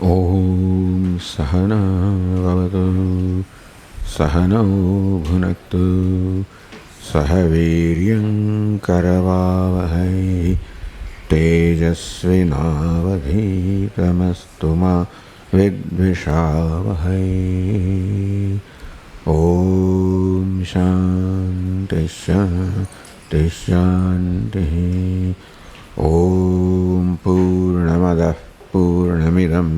ॐ सहना भवतु सहनौ भुनक्तु सह वीर्यं करवावहै तेजस्विनावधीतमस्तु मा विद्विषावहै। ॐ शान्ति शान्ति शान्तिः। ॐ पूर्णमदः पूर्णमिदं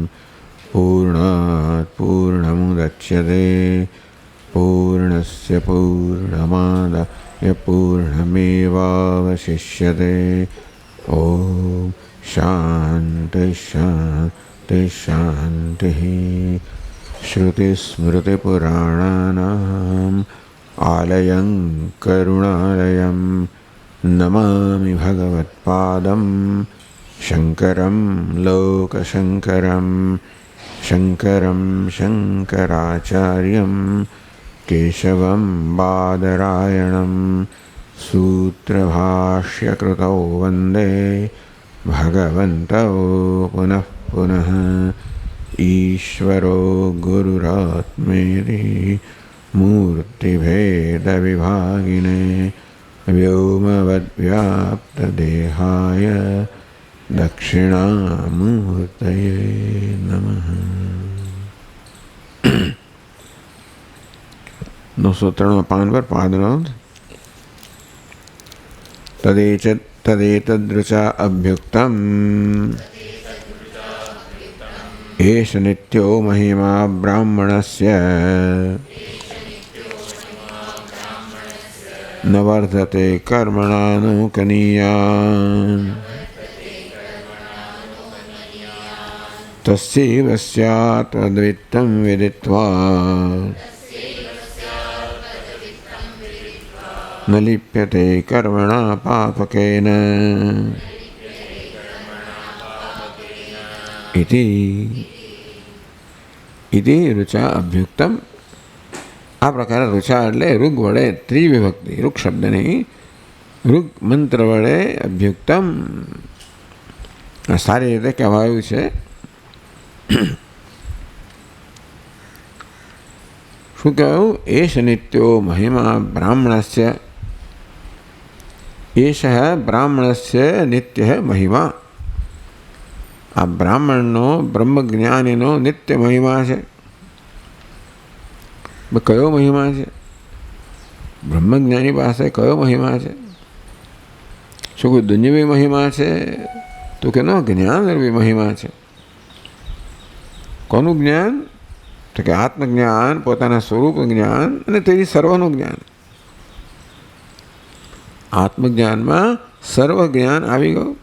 पूर्णात् पूर्णमुदच्यते पूर्णस्य पूर्णमादाय पूर्णमेवावशिष्यते। ॐ शान्ति शान्ति शान्तिः। श्रुतिस्मृतिपुराणानाम् आलयं करुणालयं नमामि भगवत्पादं शङ्करं लोकशङ्करं शङ्करं शङ्कराचार्यं केशवं बादरायणं सूत्रभाष्यकृतौ वन्दे भगवन्तौ पुनः पुनः। ईश्वरो गुरुरात्मेति मूर्तिभेदविभागिने व्योमवद्व्याप्तदेहाय दक्षिणामूर्तये नमः। 993 पान पर पादनोद तदेतदृचा अभ्युक्तम् एष नित्यो महिमा ब्राह्मणस्य न वर्धते कर्मणानुकनीयान् तस्यैव स्यात् तद्वित्तं विदित्वा न लिप्यते कर्मणा पापकेन इति ऋचा अभ्युक्तम। आ प्रकार ऋचा એટલે ઋગ વડે ત્રિવિભક્તિ, ઋગ શબ્દ નહીં, ઋગ મંત્ર વડે અભ્યુક્તમ સારી રીતે કહેવાયું છે। શું કહેવાયું? એશ નિત્યો મહિમા બ્રાહ્મણસ્ય, એશ બ્રાહ્મણસ્ય નિત્ય મહિમા। આ બ્રાહ્મણનો બ્રહ્મજ્ઞાનીનો નિત્ય મહિમા છે। કયો મહિમા છે? બ્રહ્મજ્ઞાની પાસે કયો મહિમા છે? શું કોઈ દુન્યવી મહિમા છે? તો કે ન, જ્ઞાનરૂપી મહિમા છે। કોનું જ્ઞાન? તો કે આત્મજ્ઞાન, પોતાના સ્વરૂપ જ્ઞાન અને તેની સર્વનું જ્ઞાન। આત્મજ્ઞાનમાં સર્વ જ્ઞાન આવી ગયું।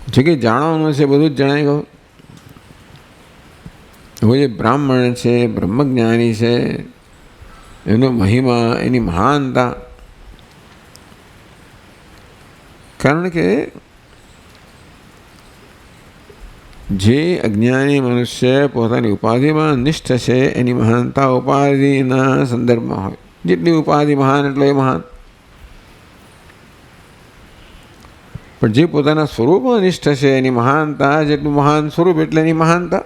જે કંઈ જાણવાનું છે બધું જ જણાઈ ગયું। હવે જે બ્રાહ્મણ છે, બ્રહ્મજ્ઞાની છે, એનો મહિમા, એની મહાનતા, કારણ કે જે અજ્ઞાની મનુષ્ય પોતાની ઉપાધિમાં નિષ્ઠ છે એની મહાનતા ઉપાધિના સંદર્ભમાં હોય। જેટલી ઉપાધિ મહાન એટલો એ મહાન। પણ જે પોતાના સ્વરૂપમાં નિષ્ઠ છે એની મહાનતા જેટલું મહાન સ્વરૂપ એટલે એની મહાનતા।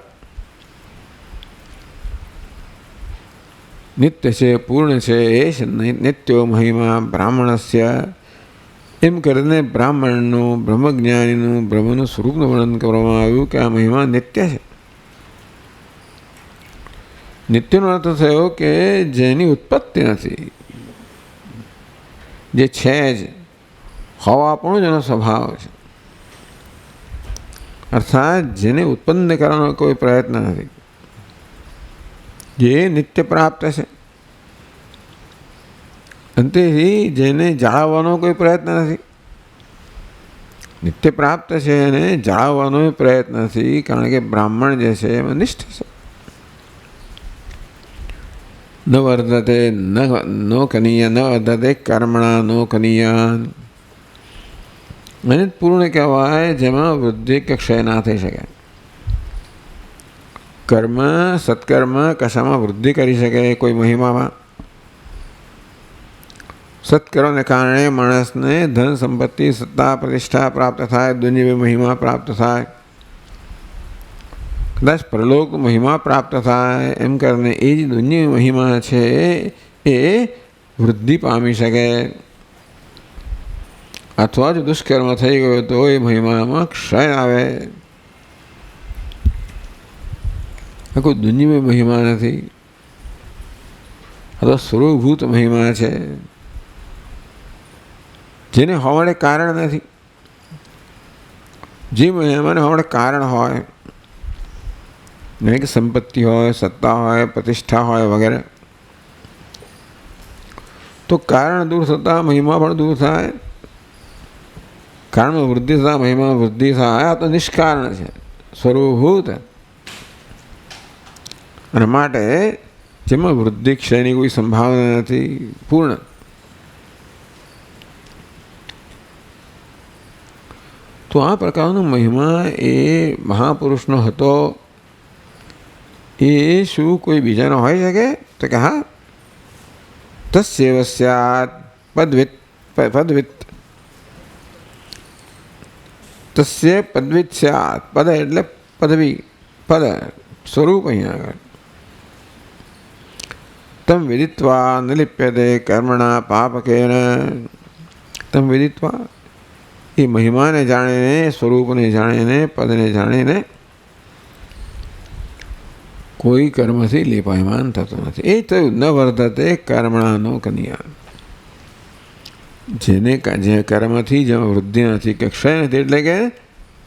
નિત્ય છે, પૂર્ણ છે, એ નિત્યો મહિમા બ્રાહ્મણસ્ય, એમ કરીને બ્રાહ્મણનું, બ્રહ્મજ્ઞાનીનું, બ્રહ્મનું સ્વરૂપનું વર્ણન કરવામાં આવ્યું કે આ મહિમા નિત્ય છે। નિત્યનો અર્થ થયો કે જેની ઉત્પત્તિ નથી, જે છે જ, હોવા પણ જેનો સ્વભાવ છે, અર્થાત જેને ઉત્પન્ન કરવાનો કોઈ પ્રયત્ન નથી, જે નિત્ય પ્રાપ્ત છે। અંતેથી જેને જાળવવાનો કોઈ પ્રયત્ન નથી, નિત્ય પ્રાપ્ત છે એને જાળવવાનો પ્રયત્ન નથી, કારણ કે બ્રાહ્મણ જે છે એમાં નિષ્ઠ છે। ન વર્ધતે નો કનીય, ન વર્ધતે કર્મણા નો કનીયાન, એને પૂર્ણ કહેવાય જેમાં વૃદ્ધિ કે ક્ષય ના થઈ શકે। કર્મ, સત્કર્મ કશામાં વૃદ્ધિ કરી શકે? કોઈ મહિમામાં। સત્કર્મને કારણે માણસને ધન સંપત્તિ, સત્તા, પ્રતિષ્ઠા પ્રાપ્ત થાય, દુનિયાવી મહિમા પ્રાપ્ત થાય। કદાચ પરલોક મહિમા પ્રાપ્ત થાય એમ કરીને એ જ દુનિયાની મહિમા છે એ વૃદ્ધિ પામી શકે, અથવા જો દુષ્કર્મ થઈ ગયો તો એ મહિમામાં ક્ષય આવે. આ કોઈ દુનિયામાં મહિમા નથી, આ તો સ્વરૂપભૂત મહિમા છે જેને હોવાને કારણ નથી. જે મહિમાને હોવાને કારણ હોય, નહીં કે સંપત્તિ હોય, સત્તા હોય, પ્રતિષ્ઠા હોય વગેરે, તો કારણ દૂર થતાં મહિમા પણ દૂર થાય. કારણમાં વૃદ્ધિ થતાં મહિમા વૃદ્ધિ થાય. આ તો નિષ્કારણ છે, સ્વરૂપભૂત. અને માટે જેમાં વૃદ્ધિ ક્ષયની કોઈ સંભાવના નથી, પૂર્ણ. તો આ પ્રકારનો મહિમા એ મહાપુરુષનો હતો. એ શું કોઈ બીજાનો હોઈ શકે? તો કે હા, તસ્યૈવ સ્યાત પદવિત પદવિત તસ્ય પદવિત સ્યાત. પદ એટલે પદવી, પદ સ્વરૂપ. અહીંયા આગળ તમ વિદિત્વા ન લિપ્યતે કર્મણા પાપકેન. તમ વિદિત્વા, એ મહિમાને જાણીને, સ્વરૂપને જાણીને, પદને જાણીને કોઈ કર્મથી લીપાયમાન થતો નથી. એ થયું ન વર્ધતે કર્મણાનો કન્યા. જેને જે કર્મથી જેમાં વૃદ્ધિ નથી કે ક્ષય નથી, એટલે કે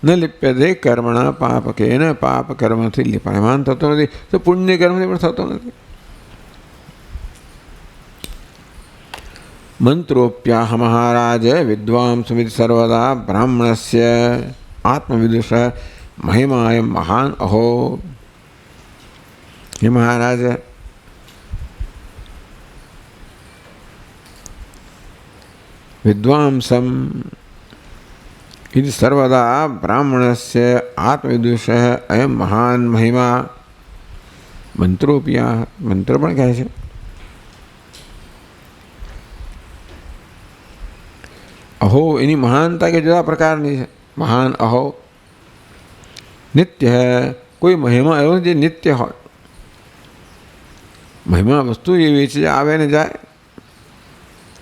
ન લિપ્યતે કર્મણા પાપકેન. પાપ કર્મથી લીપાયમાન થતો નથી, તો પુણ્ય કર્મથી પણ થતો નથી. મંત્રોપ્યાહ મહારાજ વિદ્વાંસમિત સર્વદા બ્રાહ્મણસ્ય આત્મવિદુષ મહિમાયમ મહાન અહો. હે મહારાજ, વિદ્વાંસમ ઇતિ સર્વદા બ્રાહ્મણસ્ય આત્મવિદુષ અયમ મહાન મહિમા. મંત્રોપ્યાહ, મંત્ર પણ કહે છે. અહો, એની મહાનતા કે જુદા પ્રકારની છે. મહાન અહો, નિત્ય. કોઈ મહિમા એવો જે નિત્ય હોય. મહિમા વસ્તુ એવી છે આવે ને જાય.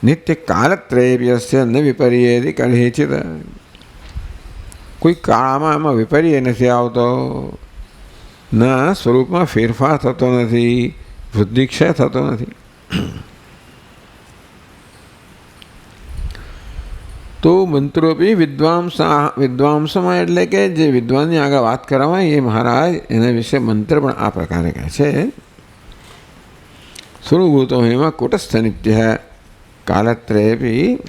નિત્ય કાલત્રયસ્ય ન વિપર્યેતિ કલહિચિત. કોઈ કાળમાં એમાં વિપર્ય નથી આવતો, ના સ્વરૂપમાં ફેરફાર થતો નથી, વૃદ્ધિક્ષય થતો નથી. તો મંત્રોપી વિદ્વાંસમાં એટલે કે જે વિદ્વાનની આગળ વાત કરવામાં એ મહારાજ એના વિશે મંત્ર પણ આ પ્રકારે કહે છે. સ્વરૂભૂતો એમાં કુટસ્થ નિત્ય કાલત્રયેપી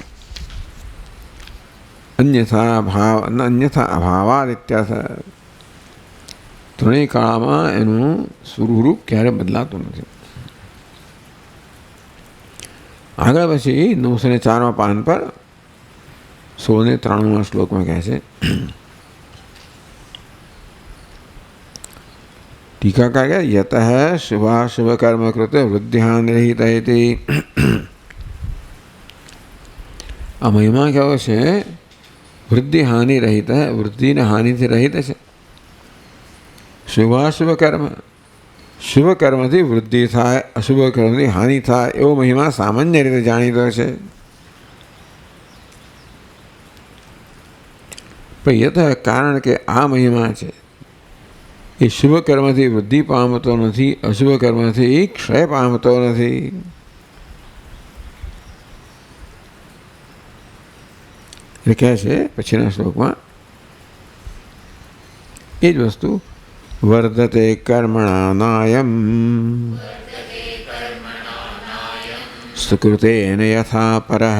અન્યથા અભાવાદિત્યર્થ. ત્રણેય કાળમાં એનું સ્વરૂપ ક્યારે બદલાતું નથી. આગળ પછી 904 પાન પર 1693 શ્લોકમાં કહે છે, ટીકાકાર કે યતઃ શુભાશુભ કર્મ કૃત વૃદ્ધિહાનિરહિત ઇતિ. આ મહિમા કેવો છે? વૃદ્ધિ હાનિ રહિત, વૃદ્ધિને હાનિથી રહિત છે. શુભાશુભ કર્મ, શુભ કર્મથી વૃદ્ધિ થાય, અશુભ કર્મથી હાનિ થાય, એવો મહિમા સામાન્ય રીતે જાણીતો છે. પણ યથ, કારણ કે આ મહિમા છે એ શુભ કર્મથી વૃદ્ધિ પામતો નથી, અશુભ કર્મથી ક્ષય પામતો નથી. એટલે કહે છે પછીના શ્લોકમાં એ જ વસ્તુ, વર્ધતે કર્મણા નાયમ સુકૃતેન યથા પરઃ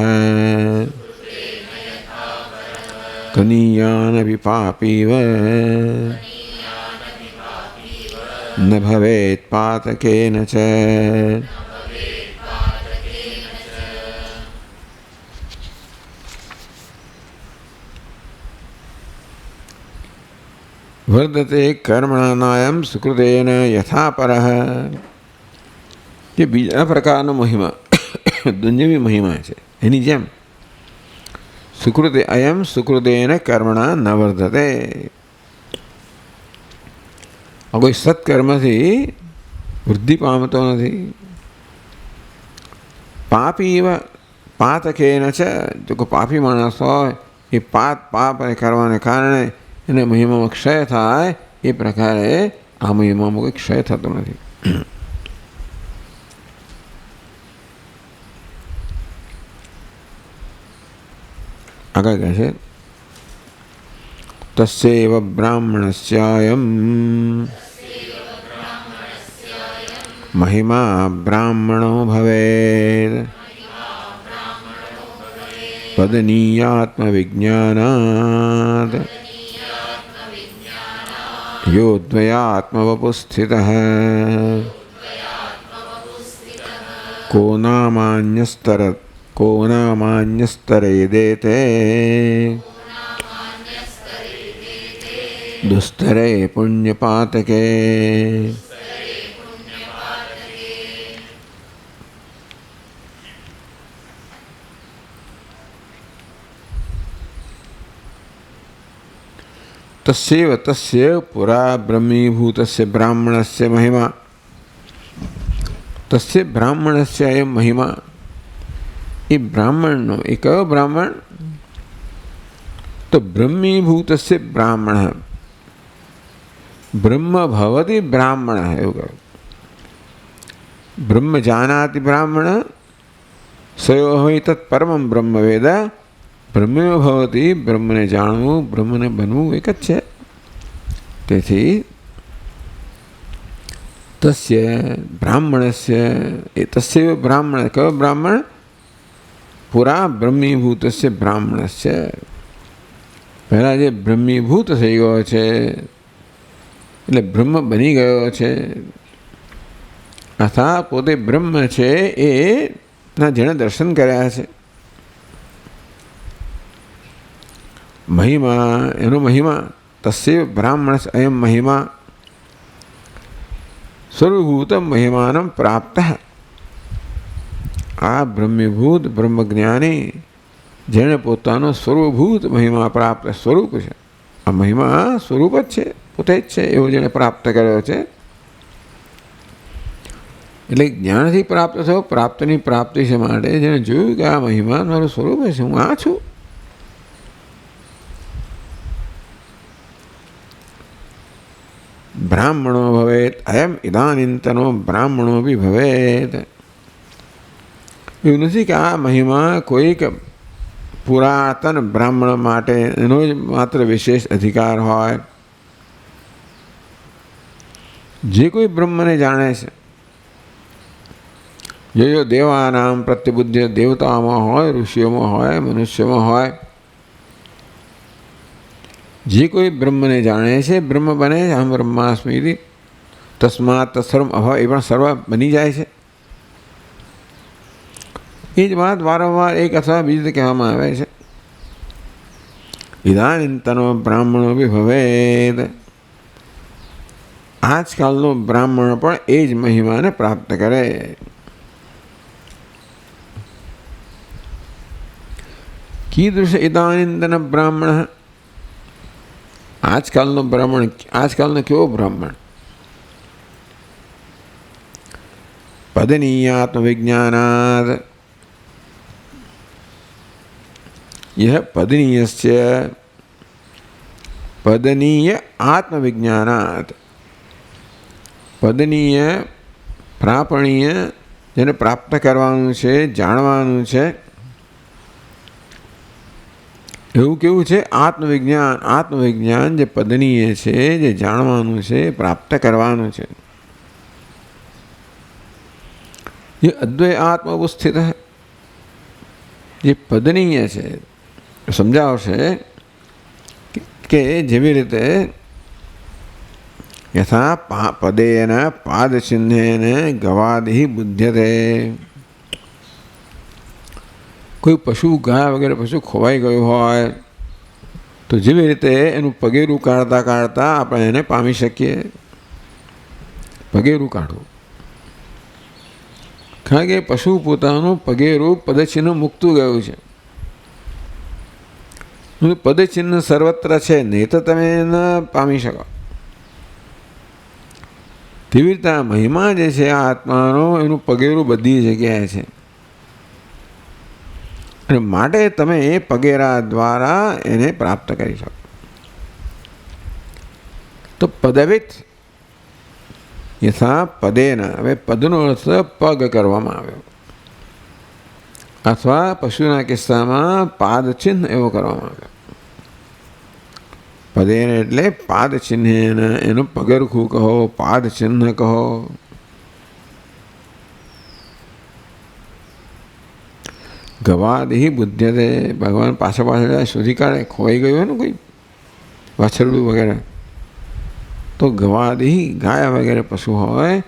કનીયાન વિપાપીવ ન ભવેત પાતકેન ચ. વર્ધતે કર્મણાનાયમ સુકૃતેન યથા પરઃ. જે બીજા પ્રકારનો મહિમા દુન્યવી મહિમા છે એની જેમ સુકૃતે અયમ સુકૃતેન કર્મણા ન વર્ધતે. કોઈ સત્કર્મથી વૃદ્ધિ પામતો નથી. પાપી એવા પાતકેન છે, જો કોઈ પાપી માણસ હોય એ પાપ કરવાને કારણે એને મહિમામાં ક્ષય થાય, એ પ્રકારે આ મહિમામાં કોઈ ક્ષય થતો નથી. આગળ કહે છે તસ્યૈવ બ્રાહ્મણસ્યાયમ મહિમા બ્રાહ્મણો ભવેદ પદનીયાત્મવિજ્ઞાનાદ યોદ્વયાત્મવપુસ્થિતઃ को नामान्यस्तरेदेते दुस्तरे पुण्यपातके. तस्यैव तस्य पुरा ब्रह्मीभूतस्य ब्राह्मणस्य महिमा. तस्य ब्राह्मणस्य अयं महिमा. ये ब्राह्मण ये कयो ब्राह्मण तो ब्रह्मीभूत से ब्राह्मण है. ब्रह्म भवति ब्राह्मण है. ब्रह्म जानाति ब्राह्मण सयो वै तत्परमं ब्रह्म वेद. ब्रह्म भवति ब्रह्म ने जाणવું ब्रह्म ने बनવું એક જ છે. તેથી तस्य ब्राह्मणस्य तस्यैव ब्राह्मण कयो ब्राह्मण पुरा ब्रह्मीभूत से ब्राह्मण से. પહેલાં જે બ્રહ્મીભૂત થઈ ગયો છે એટલે બ્રહ્મ બની ગયો છે, અર્થાત પોતે બ્રહ્મ છે એના જેણે દર્શન કર્યા છે. મહિમા એનો મહિમા તસ્યૈવ બ્રાહ્મણ અયમ મહિમા સર્વભૂત મહિમાનમ પ્રાપ્ત. આ બ્રહ્મીભૂત બ્રહ્મજ્ઞાની જેણે પોતાનો સ્વરૂપભૂત મહિમા પ્રાપ્ત સ્વરૂપ છે, આ મહિમા સ્વરૂપ જ છે, પોતે જ છે, એવો જેણે પ્રાપ્ત કર્યો છે. એટલે જ્ઞાનથી પ્રાપ્ત થયો, પ્રાપ્તની પ્રાપ્તિ છે માટે જેણે જોયું કે આ મહિમા મારું સ્વરૂપ છે, હું આ છું. બ્રાહ્મણો ભવેત અયમ ઇદાનીંતનો બ્રાહ્મણો બી ભવેત. એવું નથી કે આ મહિમા કોઈક પુરાતન બ્રાહ્મણ માટે એનો જ માત્ર વિશેષ અધિકાર હોય. જે કોઈ બ્રહ્મને જાણે છે, જો દેવાનામ પ્રત્યબુદ્ધિ દેવતાઓમાં હોય, ઋષિઓમાં હોય, મનુષ્યોમાં હોય, જે કોઈ બ્રહ્મને જાણે છે બ્રહ્મ બને છે. અહમ બ્રહ્માસ્મિ તસ્માત તત્સર્વમ અભાવ એ પણ સર્વ બની જાય છે. એ જ વાત વારંવાર એક અથવા બીજી રીતે કહેવામાં આવે છે. ઇદાનીંતનો બ્રાહ્મણો બી ભવેદ. આજકાલનો બ્રાહ્મણ પણ એ જ મહિમાને પ્રાપ્ત કરે. કીદૃશ ઇદાનીંતન બ્રાહ્મણ. આજકાલનો બ્રાહ્મણ, આજકાલનો કેવો બ્રાહ્મણ? પદનીયાત્મવિજ્ઞાનાદ. यह पदनीयस्य पदनीय आत्मविज्ञानात्. पदनीय प्रापणीय જેને પ્રાપ્ત કરવાનું છે, જાણવાનું છે, એવું કેવું છે? આત્મવિજ્ઞાન. આત્મવિજ્ઞાન જે પદનીય છે, જે જાણવાનું છે, પ્રાપ્ત કરવાનું છે. એ અદ્વૈત આત્મા સ્થિત જે પદનીય છે સમજાવશે કે જેવી રીતે યથા પદેન પાદચિહ્નેન ગવાદિ બુધ્યતે. કોઈ પશુ, ગાય વગેરે પશુ ખોવાઈ ગયું હોય તો જેવી રીતે એનું પગેરું કાઢતા કાઢતા આપણે એને પામી શકીએ. પગેરું કાઢવું, કારણ કે પશુ પોતાનું પગેરું પદચિહ્ન મૂકતું ગયું છે. પદચિહ્ન સર્વત્ર છે, નહીં તો તમે ન પામી શકો. તેવી રીતે આ મહિમા જે છે આ આત્માનો એનું પગેરું બધી જગ્યાએ છે, અને માટે તમે એ પગેરા દ્વારા એને પ્રાપ્ત કરી શકો. તો પદવિત યથા પદેના, હવે પદનો અર્થ પગ કરવામાં આવ્યો, અથવા પશુના કિસ્સામાં પાદ ચિહ્ન એવો કરવામાં આવ્યો. પદેન એટલે પાદ ચિહ્ન, એનું પગરખું કહો, પાદ ચિહ્ન કહો. ગવાદિ બુદ્ધ્યતે, ભગવાન પાછળ પાછળ શોધી કાઢે, ખોવાઈ ગયું હોય ને કોઈ વાછરડું વગેરે, તો ગવાદિ ગાય વગેરે પશુ હોય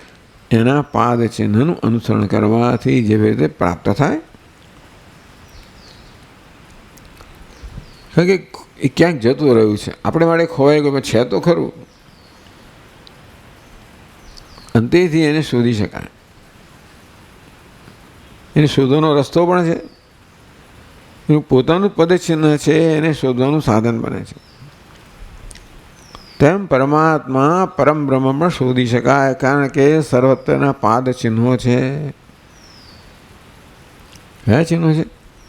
એના પાદ ચિહ્નનું અનુસરણ કરવાથી જેવી રીતે પ્રાપ્ત થાય. કારણ કે એ ક્યાંક જતું રહ્યું છે, આપણે માટે ખોવાઈ ગયું છે તો ખરું, અંતેથી એને શોધી શકાય. એને શોધવાનો રસ્તો પણ છે, એનું પોતાનું પદચિહ્ન છે, એને શોધવાનું સાધન બને છે. તેમ પરમાત્મા પરમ બ્રહ્મ પણ શોધી શકાય, કારણ કે સર્વત્રના પાદ ચિહ્નો છે. કયા ચિહ્નો છે?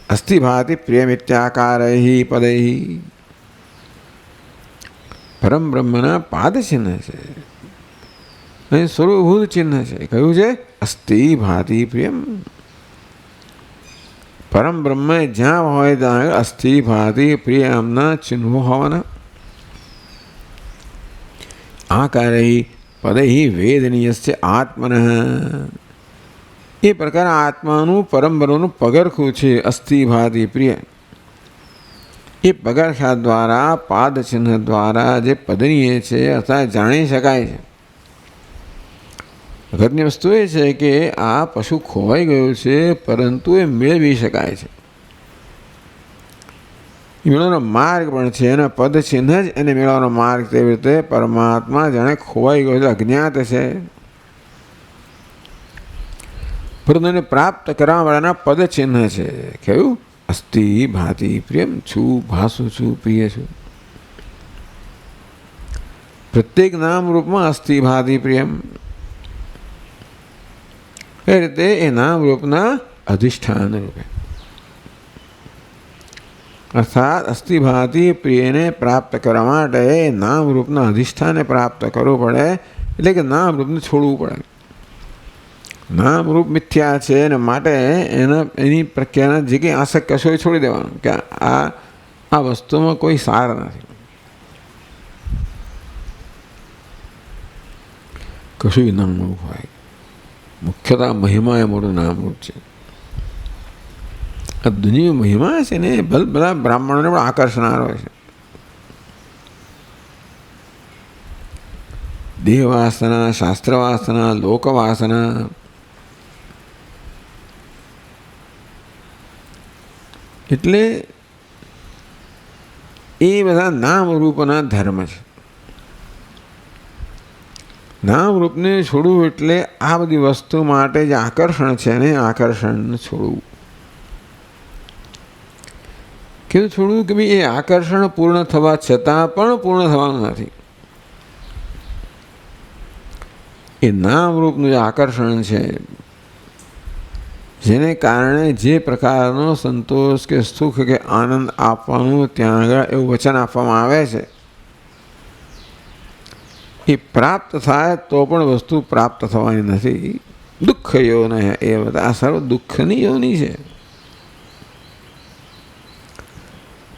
અસ્થિ ભાતિ પ્રિયમિત્યાકારૈ પદૈ, પરમ બ્રહ્મના પાદ ચિહ્ન છે, અહીં સ્વરૂપભૂત ચિહ્ન છે. કયું છે? અસ્થિ ભાતિ પ્રિયમ. પરમ બ્રહ્મ જ્યાં હોય ત્યાં અસ્થિ ભાતિ પ્રિયમના ચિહ્નો હોવાના. આકારૈ પદૈ વેદનીયસ્ય આત્મનઃ, એ પ્રકાર આત્માનું પરમબ્રહ્મનું પગરખું છે અસ્થિ ભાતિ પ્રિય. એ પગરખા દ્વારા, પાદ ચિહ્ન દ્વારા જે પદનીય છે અથવા જાણી શકાય છે. અગત્યની વસ્તુ એ છે કે આ પશુ ખોવાઈ ગયું છે, પરંતુ એ મેળવી શકાય છે. એ મેળવવાનો માર્ગ પણ છે, એના પદ ચિહ્ન જ એને મેળવવાનો માર્ગ. તેવી રીતે પરમાત્મા જાણે ખોવાઈ ગયો છે, અજ્ઞાત છે, પરંતુ એને પ્રાપ્ત કરવાવાળાના પદ ચિહ્ન છે. કયું? અસ્થિ ભાતિ પ્રિયમ. છું, ભાસું છું, પ્રિય છું. પ્રત્યેક નામ રૂપમાં અસ્થિ ભાતિ પ્રિયમ. એ રીતે એ નામ રૂપના અધિષ્ઠાન રૂપે, અર્થાત અસ્થિ ભાતિ પ્રિયને પ્રાપ્ત કરવા માટે નામ રૂપના અધિષ્ઠાને પ્રાપ્ત કરવું પડે, એટલે કે નામ રૂપને છોડવું પડે. નામ રૂપ મિથ્યા છે, અને માટે એની પ્રક્રિયાના જે કંઈ આસક્ત કશો એ છોડી દેવાનું, કે આ વસ્તુમાં કોઈ સાર નથી, કશું નામરૂપ હોય. મુખ્યતઃ મહિમા એ મોટું નામરૂપ છે. આ દુનિયા મહિમા છે ને, બધા બ્રાહ્મણોને પણ આકર્ષનારો છે. દેહવાસના, શાસ્ત્રવાસના, લોકવાસના, એટલે એ બધા નામરૂપના ધર્મ છે. નામરૂપને છોડવું એટલે આ બધી વસ્તુ માટે જે આકર્ષણ છે ને, આકર્ષણને છોડવું. કેવું છોડવું? કે ભાઈ એ આકર્ષણ પૂર્ણ થવા છતાં પણ પૂર્ણ થવાનું નથી. એ નામરૂપનું જે આકર્ષણ છે, જેને કારણે જે પ્રકારનો સંતોષ કે સુખ કે આનંદ આપવાનું ત્યાં આગળ એવું વચન આપવામાં આવે છે, એ પ્રાપ્ત થાય તો પણ વસ્તુ પ્રાપ્ત થવાની નથી. દુઃખ યોનિ, એ બધા આ સર્વ દુઃખની યોની છે.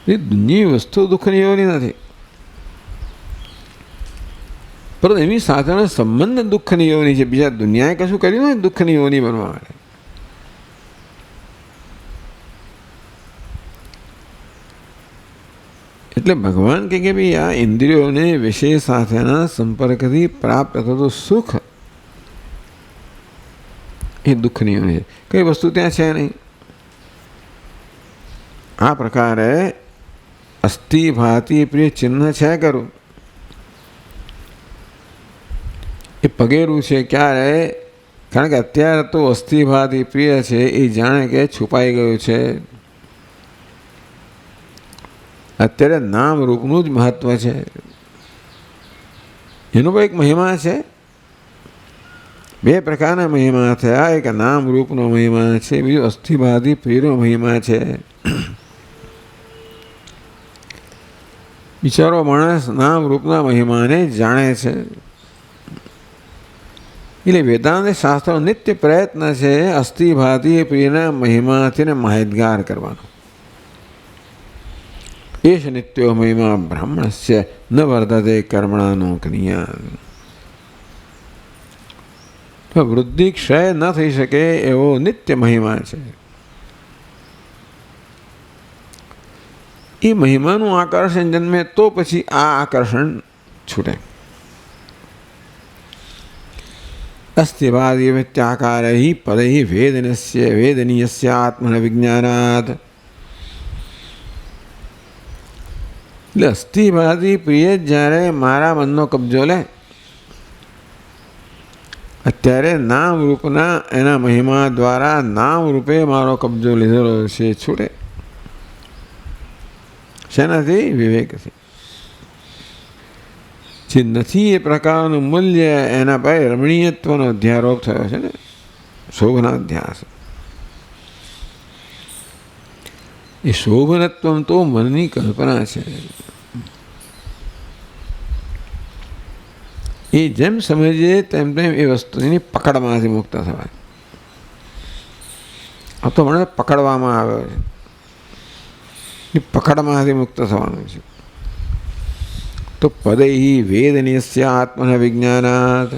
એ દુનિયાની વસ્તુ દુઃખની યોની નથી, પરંતુ એની સાથેનો સંબંધ દુઃખની યોની છે. બીજા દુનિયાએ કશું કર્યું ને દુઃખની યોની બનવા માટે. એટલે ભગવાન કે ભાઈ આ ઇન્દ્રિયોને વિષય સાથેના સંપર્કથી પ્રાપ્ત થતું સુખ એ દુઃખની યોની છે. કઈ વસ્તુ ત્યાં છે નહીં. આ પ્રકારે અસ્થિ ભાતિ પ્રિય ચિહ્ન છે કરું, એ પગેરું છે. ક્યારે? કારણ કે અત્યારે તો અસ્થિ ભાતિ પ્રિય છે એ જાણે કે છુપાઈ ગયું છે. અત્યારે નામ રૂપનું જ મહત્વ છે, એનો પણ એક મહિમા છે. બે પ્રકારના મહિમા થયા. એક નામ રૂપનો મહિમા છે, બીજો અસ્થિભાદી પ્રિયનો મહિમા છે. બિચારો માણસ નામ રૂપના મહિમાને જાણે છે. એટલે વેદાંત શાસ્ત્રો નિત્ય પ્રયત્ન છે અસ્થિભાદી પ્રિયના મહિમાથી માહિતગાર કરવાનો. એશ નિત્યો મહિમા બ્રાહ્મણસ્ય ન વર્ધતે કર્મણાનો ક્રિયા. વૃદ્ધિ ક્ષય ન થઈ શકે એવો નિત્ય મહિમા છે. એ મહિમાનું આકર્ષણ જન્મે તો પછી આ આકર્ષણ છૂટે. અસ્થિવાદી વ્યત્યાકાર પદૈ વેદનીયસ્ય આત્મન વિજ્ઞાનાત. એટલે અસ્થિવાદી પ્રિય જ્યારે મારા મનનો કબજો લે, અત્યારે નામ રૂપના એના મહિમા દ્વારા નામ રૂપે મારો કબજો લીધેલો છે, છૂટે. શેનાથી? વિવેકથી. જે નથી એ પ્રકારનું મૂલ્ય એના પર રમણીયત્વનો અધ્યારોપ થયો છે ને, શોભના અધ્યાસ. એ શોભનત્વ તો મનની કલ્પના છે. એ જેમ સમજીએ તેમ તેમ એ વસ્તુની પકડમાંથી મુક્ત થવાય. આ તો મને પકડવામાં આવ્યો છે, એ પકડમાંથી મુક્ત થવાનું છે. તો પદૈ વેદનીયસ્ય આત્મન વિજ્ઞાનાત.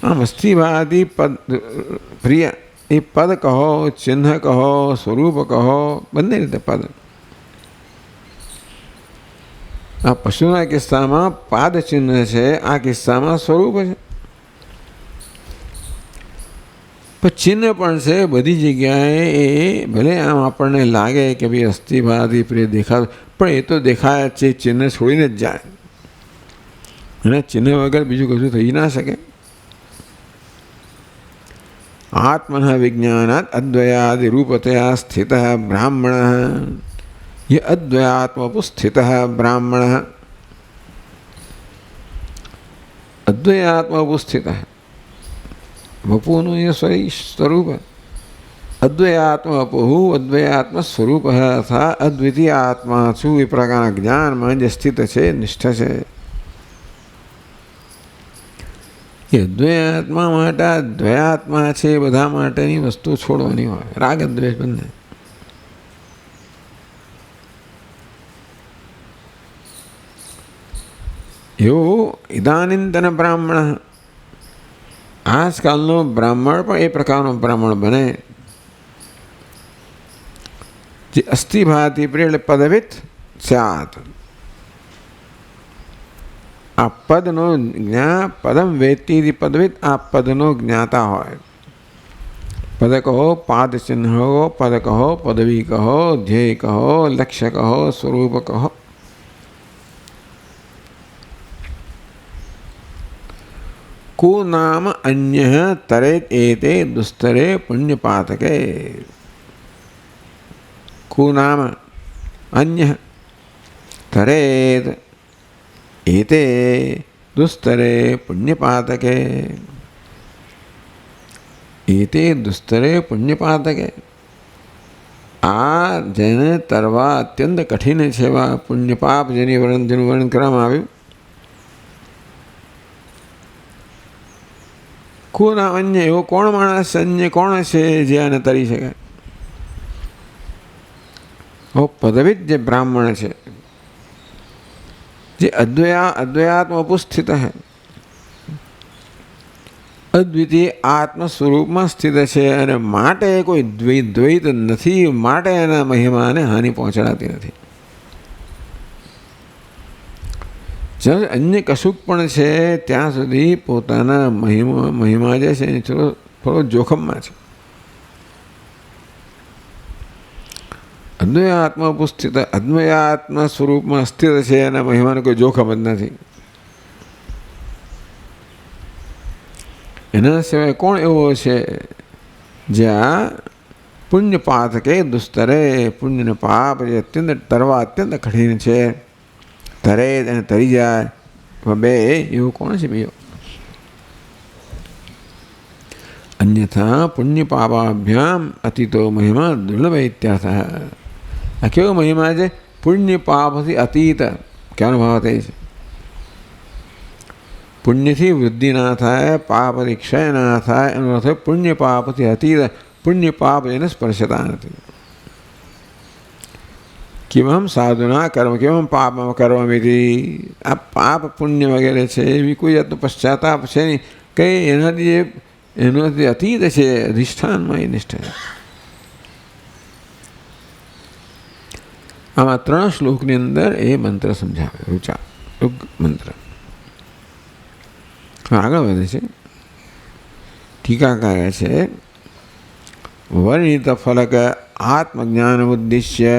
આમ અસ્થિવાદી પદ પ્રિય એ પદ કહો, ચિહ્ન કહો, સ્વરૂપ કહો, બંને રીતે પદ. આ પશુના કિસ્સામાં પાદ ચિહ્ન છે, આ કિસ્સામાં સ્વરૂપ છે. પણ ચિહ્ન પણ છે બધી જગ્યાએ. એ ભલે આમ આપણને લાગે કે ભાઈ અસ્થિભાદી પ્રિય દેખાય, પણ એ તો દેખાય જ છે, ચિહ્ન છોડીને જ જાય. અને ચિહ્ન વગર બીજું કશું થઈ ના શકે. આત્મન વિજ્ઞાનાત અદ્વયાદિ રૂપતયા સ્થિત બ્રાહ્મણ. ये अद्वयात्मपुस्थित ब्राह्मण. अद्वयात्मपुस्थित वपुनु ये स्वरूप. अद्वयात्मपु अद्वयात्म स्वरूप अर्थात अद्वितीय आत्मा छू એ પ્રકારના જ્ઞાનમાં જે સ્થિત છે, નિષ્ઠ છે. એ અદ્વયાત્મા માટે દ્વયાત્મા છે, બધા માટેની વસ્તુ છોડવાની હોય, રાગ દ્વેષ બંને. એવું ઇદાનીંતન બ્રાહ્મણ, આજકાલનો બ્રાહ્મણ પણ એ પ્રકારનો બ્રાહ્મણ બને જે અસ્થિભાતી પ્રિય એટલે પદવિત સ્યાત. આ પદનો પદમ વેતી પદવિત, આ પદનો જ્ઞાતા હોય. પદ કહો, પાદ ચિહ્ન કહો, પદ કહો, પદવી કહો, ધ્યેય કહો, લક્ષ્ય કહો, સ્વરૂપ કહો. को नाम अन्य तरेत एते दुस्तरे पुण्यपातके. को नाम अन्य तरेत एते दुस्तरे पुण्यपातके. एते दुस्तरे पुण्यपातके. આ જેને તરવા અત્યંત કઠિન છે એવા પુણ્યપાપ જેનું વર્ણન કરવામાં આવ્યું. કોના અન્ય એવો કોણ માણસ, અન્ય કોણ છે જે આને તરી શકે? પદવિત જે બ્રાહ્મણ છે, જે અદ્વયાત્મ ઉપસ્થિત હૈ, અદ્વિતીય આત્મ સ્વરૂપમાં સ્થિત છે અને માટે કોઈ દ્વૈત નથી, માટે એના મહિમાને હાનિ પહોંચાડતી નથી. જ્યારે અન્ય કશુંક પણ છે ત્યાં સુધી પોતાના મહિમા જે છે એ થોડો જોખમમાં છે. અદ્વયાત્મ ઉપસ્થિત, અદ્વયાત્મ સ્વરૂપમાં સ્થિત છે, એના મહિમાનું કોઈ જોખમ જ નથી. એના સિવાય કોણ એવો છે જ્યાં પુણ્યપાત કે દુસ્તરે, પુણ્યને પાપ જે અત્યંત તરવા અત્યંત કઠિન છે, તરે એને તરી જાય, બે એવું કોણ છે બીજો? અન્યથા પુણ્ય પાપાભ્યામ અતીતો મહિમા દુર્લભ ઇત્યર્થ. આ કેવો મહિમા છે? પુણ્ય પાપથી અતીત. ક્યાંનો ભાવ થાય છે? પુણ્યથી વૃદ્ધિ ના થાય, પાપથી ક્ષય ના થાય, એનો અર્થ પુણ્ય પાપથી અતીત. પુણ્ય પાપ એને સ્પર્શતા નથી. કિમહમ સાધુના કર્મ કેવમ પાપ કર્મમિતિ. આ પાપ પુણ્ય વગેરે છે એવી કોઈ જાતનો પશ્ચાતાપ છે નહીં. કંઈ એનાથી અતીત છે, અધિષ્ઠાનમાં એ નિષ્ઠા છે. આમાં 3 શ્લોકની અંદર એ મંત્ર સમજાવે, ઋચા મંત્ર. આગળ વધે છે. ટીકાકારે છે વર્ણિત ફલક આત્મજ્ઞાન ઉદ્દેશ્ય.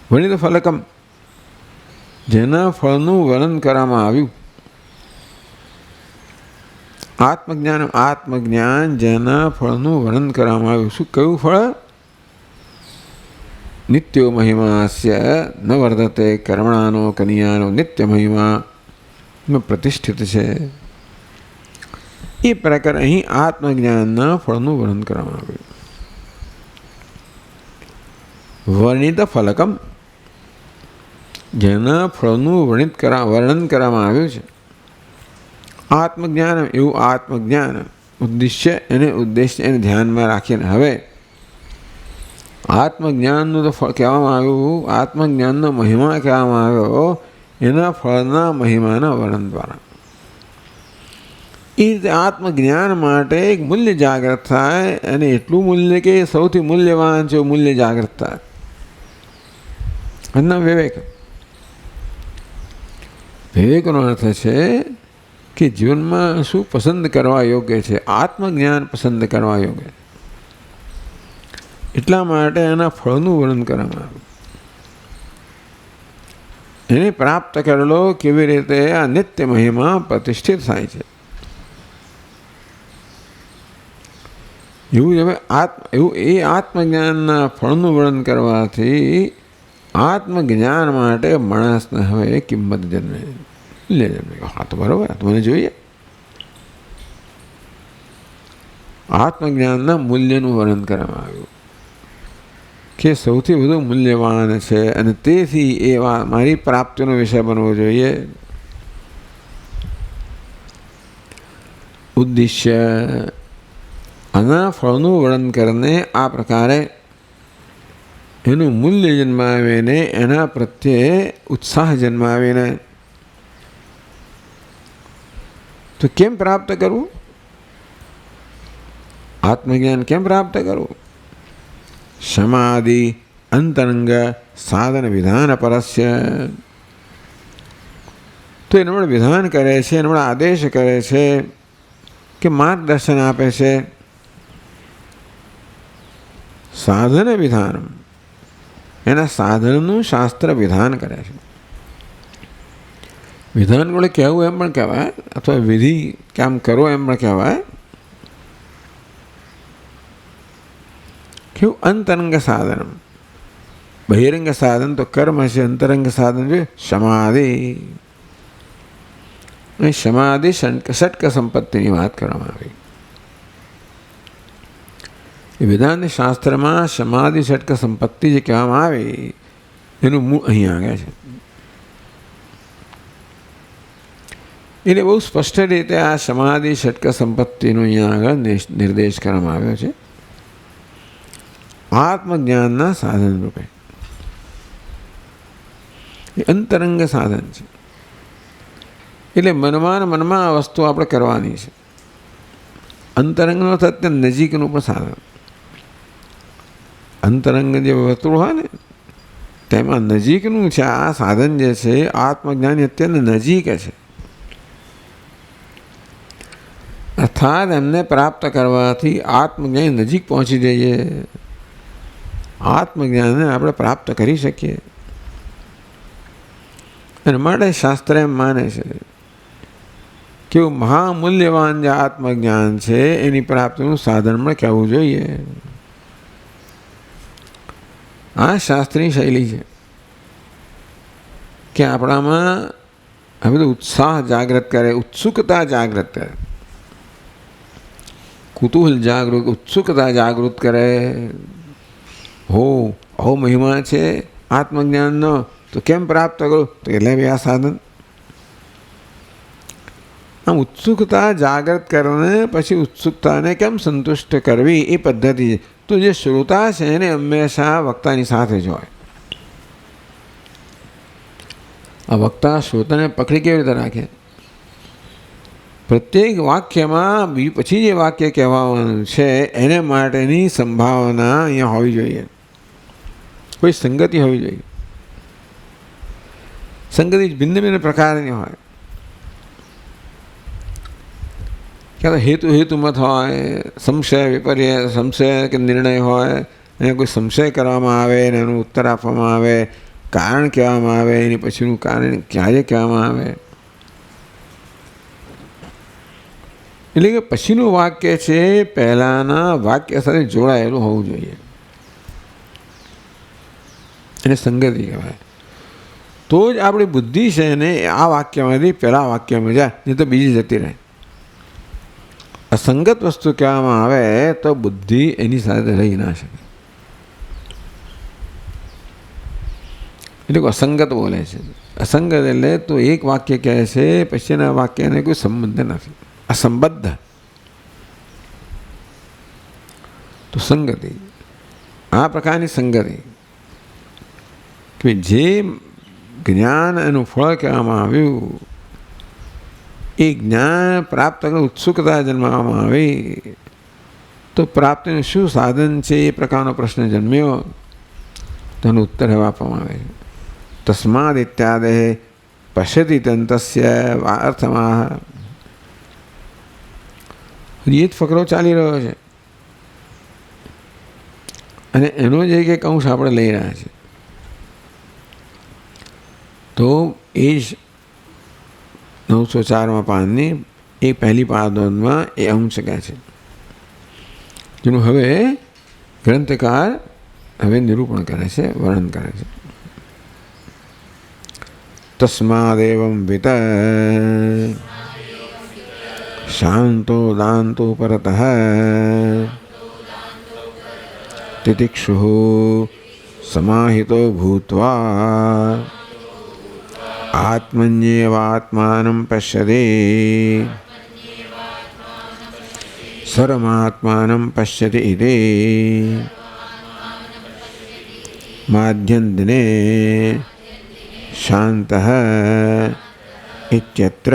વર્ણિત ફલકમ, જેના ફળનું વર્ણન કરવામાં આવ્યું. આત્મજ્ઞાન જેના ફળનું વર્ણન કરવામાં આવ્યું. શું કયું ફળ? નિત્યો મહિમાસ્ય ન વર્ધતે કર્મણાનો કન્યાનો નિત્ય મહિમા પ્રતિષ્ઠિત છે. એ પ્રકાર અહીં આત્મજ્ઞાનના ફળનું વર્ણન કરવામાં આવ્યું. વર્ણિત ફલકમ, જેના ફળનું વર્ણન કરવામાં આવ્યું છે. આત્મજ્ઞાન, એવું આત્મજ્ઞાન ઉદ્દેશ્ય, એને ઉદ્દેશ્ય એને ધ્યાનમાં રાખીને હવે આત્મજ્ઞાનનું તો ફળ કહેવામાં આવ્યું, આત્મજ્ઞાનનો મહિમા કહેવામાં આવ્યો, એના ફળના મહિમાના વર્ણન દ્વારા એ રીતે આત્મજ્ઞાન માટે એક મૂલ્ય જાગૃત થાય. અને એટલું મૂલ્ય કે સૌથી મૂલ્યવાન છે, મૂલ્ય જાગૃત થાય. એના વિવેકનો અર્થ છે કે જીવનમાં શું પસંદ કરવા યોગ્ય છે. આત્મજ્ઞાન પસંદ કરવા યોગ્ય. એટલા માટે એના ફળનું વર્ણન કરવામાં આવ્યું. એને પ્રાપ્ત કરેલો કેવી રીતે આ નિત્ય મહિમા પ્રતિષ્ઠિત થાય છે. એવું હવે એ આત્મજ્ઞાનના ફળનું વર્ણન કરવાથી આત્મજ્ઞાન માટે માણસને હવે કિંમત જન્મે, મૂલ્ય જન્મે. હા તો બરાબર, આ તો મને જોઈએ. આત્મજ્ઞાનના મૂલ્યનું વર્ણન કરવામાં આવ્યું કે સૌથી વધુ મૂલ્યવાન છે અને તેથી એ મારી પ્રાપ્તિનો વિષય બનવો જોઈએ. ઉદ્દેશ્ય, આના ફળનું વર્ણન કરીને આ પ્રકારે એનું મૂલ્ય જન્માવીને એના પ્રત્યે ઉત્સાહ જન્માવીને તો કેમ પ્રાપ્ત કરવું? આત્મજ્ઞાન કેમ પ્રાપ્ત કરવું? સમાધિ અંતરંગ સાધન વિધાન પરસ્ય. તો એના વડે વિધાન કરે છે, એના વડે આદેશ કરે છે કે માર્ગદર્શન આપે છે. સાધન વિધાન, એના સાધનનું શાસ્ત્ર વિધાન કરે છે. વિધાન વડે કહેવું એમ પણ કહેવાય, અથવા વિધિ કામ કરો એમ પણ કહેવાય. કેવું? અંતરંગ સાધન. બહિરંગ સાધન તો કર્મ છે, અંતરંગ સાધન છે સમાધિ. સમાધિ ષટક સંપત્તિની વાત કરવામાં આવી. વેદાંત શાસ્ત્રમાં સમાધિ ષટક સંપત્તિ જે કહેવામાં આવી એનું મૂળ અહીંયા આગળ છે. એટલે બહુ સ્પષ્ટ રીતે આ સમાધિ ષટક સંપત્તિનો અહીંયા આગળ નિર્દેશ કરવામાં આવ્યો છે આત્મજ્ઞાનના સાધન રૂપે. એ અંતરંગ સાધન છે. એટલે મનમાં આ વસ્તુ આપણે કરવાની છે. અંતરંગનો અત્યંત નજીકનું પણ સાધન. અંતરંગ જે વર્તુળ હોય ને તેમાં નજીકનું છે આ સાધન જે છે આત્મજ્ઞાની અત્યંત નજીક છે. અર્થાત એમને પ્રાપ્ત કરવાથી આત્મજ્ઞાન નજીક પહોંચી જઈએ, આત્મજ્ઞાનને આપણે પ્રાપ્ત કરી શકીએ. અને માટે શાસ્ત્ર એમ માને છે કે મહામૂલ્યવાન જે આત્મજ્ઞાન છે એની પ્રાપ્તિનું સાધન પણ કહેવું જોઈએ. આ શાસ્ત્રીય શૈલી છે કે આપણામાં આ બધું ઉત્સાહ જાગૃત કરે, ઉત્સુકતા જાગૃત કરે. કુતૂહલ જાગૃત, ઉત્સુકતા જાગૃત કરે. હો આવો મહિમા છે આત્મજ્ઞાનનો, તો કેમ પ્રાપ્ત કરું? તો એટલે બી આ સાધન. આમ ઉત્સુકતા જાગૃત કરીને પછી ઉત્સુકતાને કેમ સંતુષ્ટ કરવી એ પદ્ધતિ છે. તો જે શ્રોતા છે એને હંમેશા વક્તાની સાથે જ હોય. આ વક્તા શ્રોતાને પકડી કેવી રીતે રાખે? પ્રત્યેક વાક્યમાં પછી જે વાક્ય કહેવાનું છે એને માટેની સંભાવના અહીંયા હોવી જોઈએ. કોઈ સંગતિ હોવી જોઈએ. સંગતિ ભિન્ન ભિન્ન પ્રકારની હોય. ક્યાં તો હેતુ હેતુમત હોય, સંશય વિપર્ય, સંશય કે નિર્ણય હોય, એને કોઈ સંશય કરવામાં આવે અને એનો ઉત્તર આપવામાં આવે, કારણ કહેવામાં આવે, એની પછીનું કારણ ક્યારે કહેવામાં આવે. એટલે કે પછીનું વાક્ય છે પહેલાંના વાક્ય સાથે જોડાયેલું હોવું જોઈએ. એને સંગતિ કહેવાય. તો જ આપણી બુદ્ધિ છે ને આ વાક્યમાંથી પહેલાં વાક્યમાં જાય, નહીં તો બીજી જતી રહે. અસંગત વસ્તુ કહેવામાં આવે તો બુદ્ધિ એની સાથે રહી ના શકે. એટલે અસંગત બોલે છે. અસંગત એટલે તો એક વાક્ય કહે છે પછીના વાક્યને કોઈ સંબંધ નથી, અસંબદ્ધ. તો સંગતિ, આ પ્રકારની સંગતિ કે જે જ્ઞાન એનું ફળ કહેવામાં આવ્યું, એ જ્ઞાન પ્રાપ્ત કરી ઉત્સુકતા જન્માવવામાં આવી, તો પ્રાપ્તિનું શું સાધન છે એ પ્રકારનો પ્રશ્ન જન્મ્યો. તેનો ઉત્તર એવા આપવામાં આવે છે. તસ્માદ ઇત્યાદે પશ્યતિ તંતસ્ય અર્થમાં. એ જ ફકરો ચાલી રહ્યો છે અને એનો જે કંઈક અંશ આપણે લઈ રહ્યા છીએ. તો એ જ 904માં પાનની એ પહેલી પાદોમાં એ અંશ કહે છે, જેનું હવે ગ્રંથકાર હવે નિરૂપણ કરે છે, વર્ણન કરે છે. તસ્માદેવં વિત શાંતો દાંતો પરતઃ તિતિક્ષુઃ સમાહિતો ભૂત્વા આત્મન્યેવાત્માनं પશ્યતિ સર્વમાત્માनं પશ્યતિ ઇતિ માધ્યંતિને શાંતઃ ઇત્યત્ર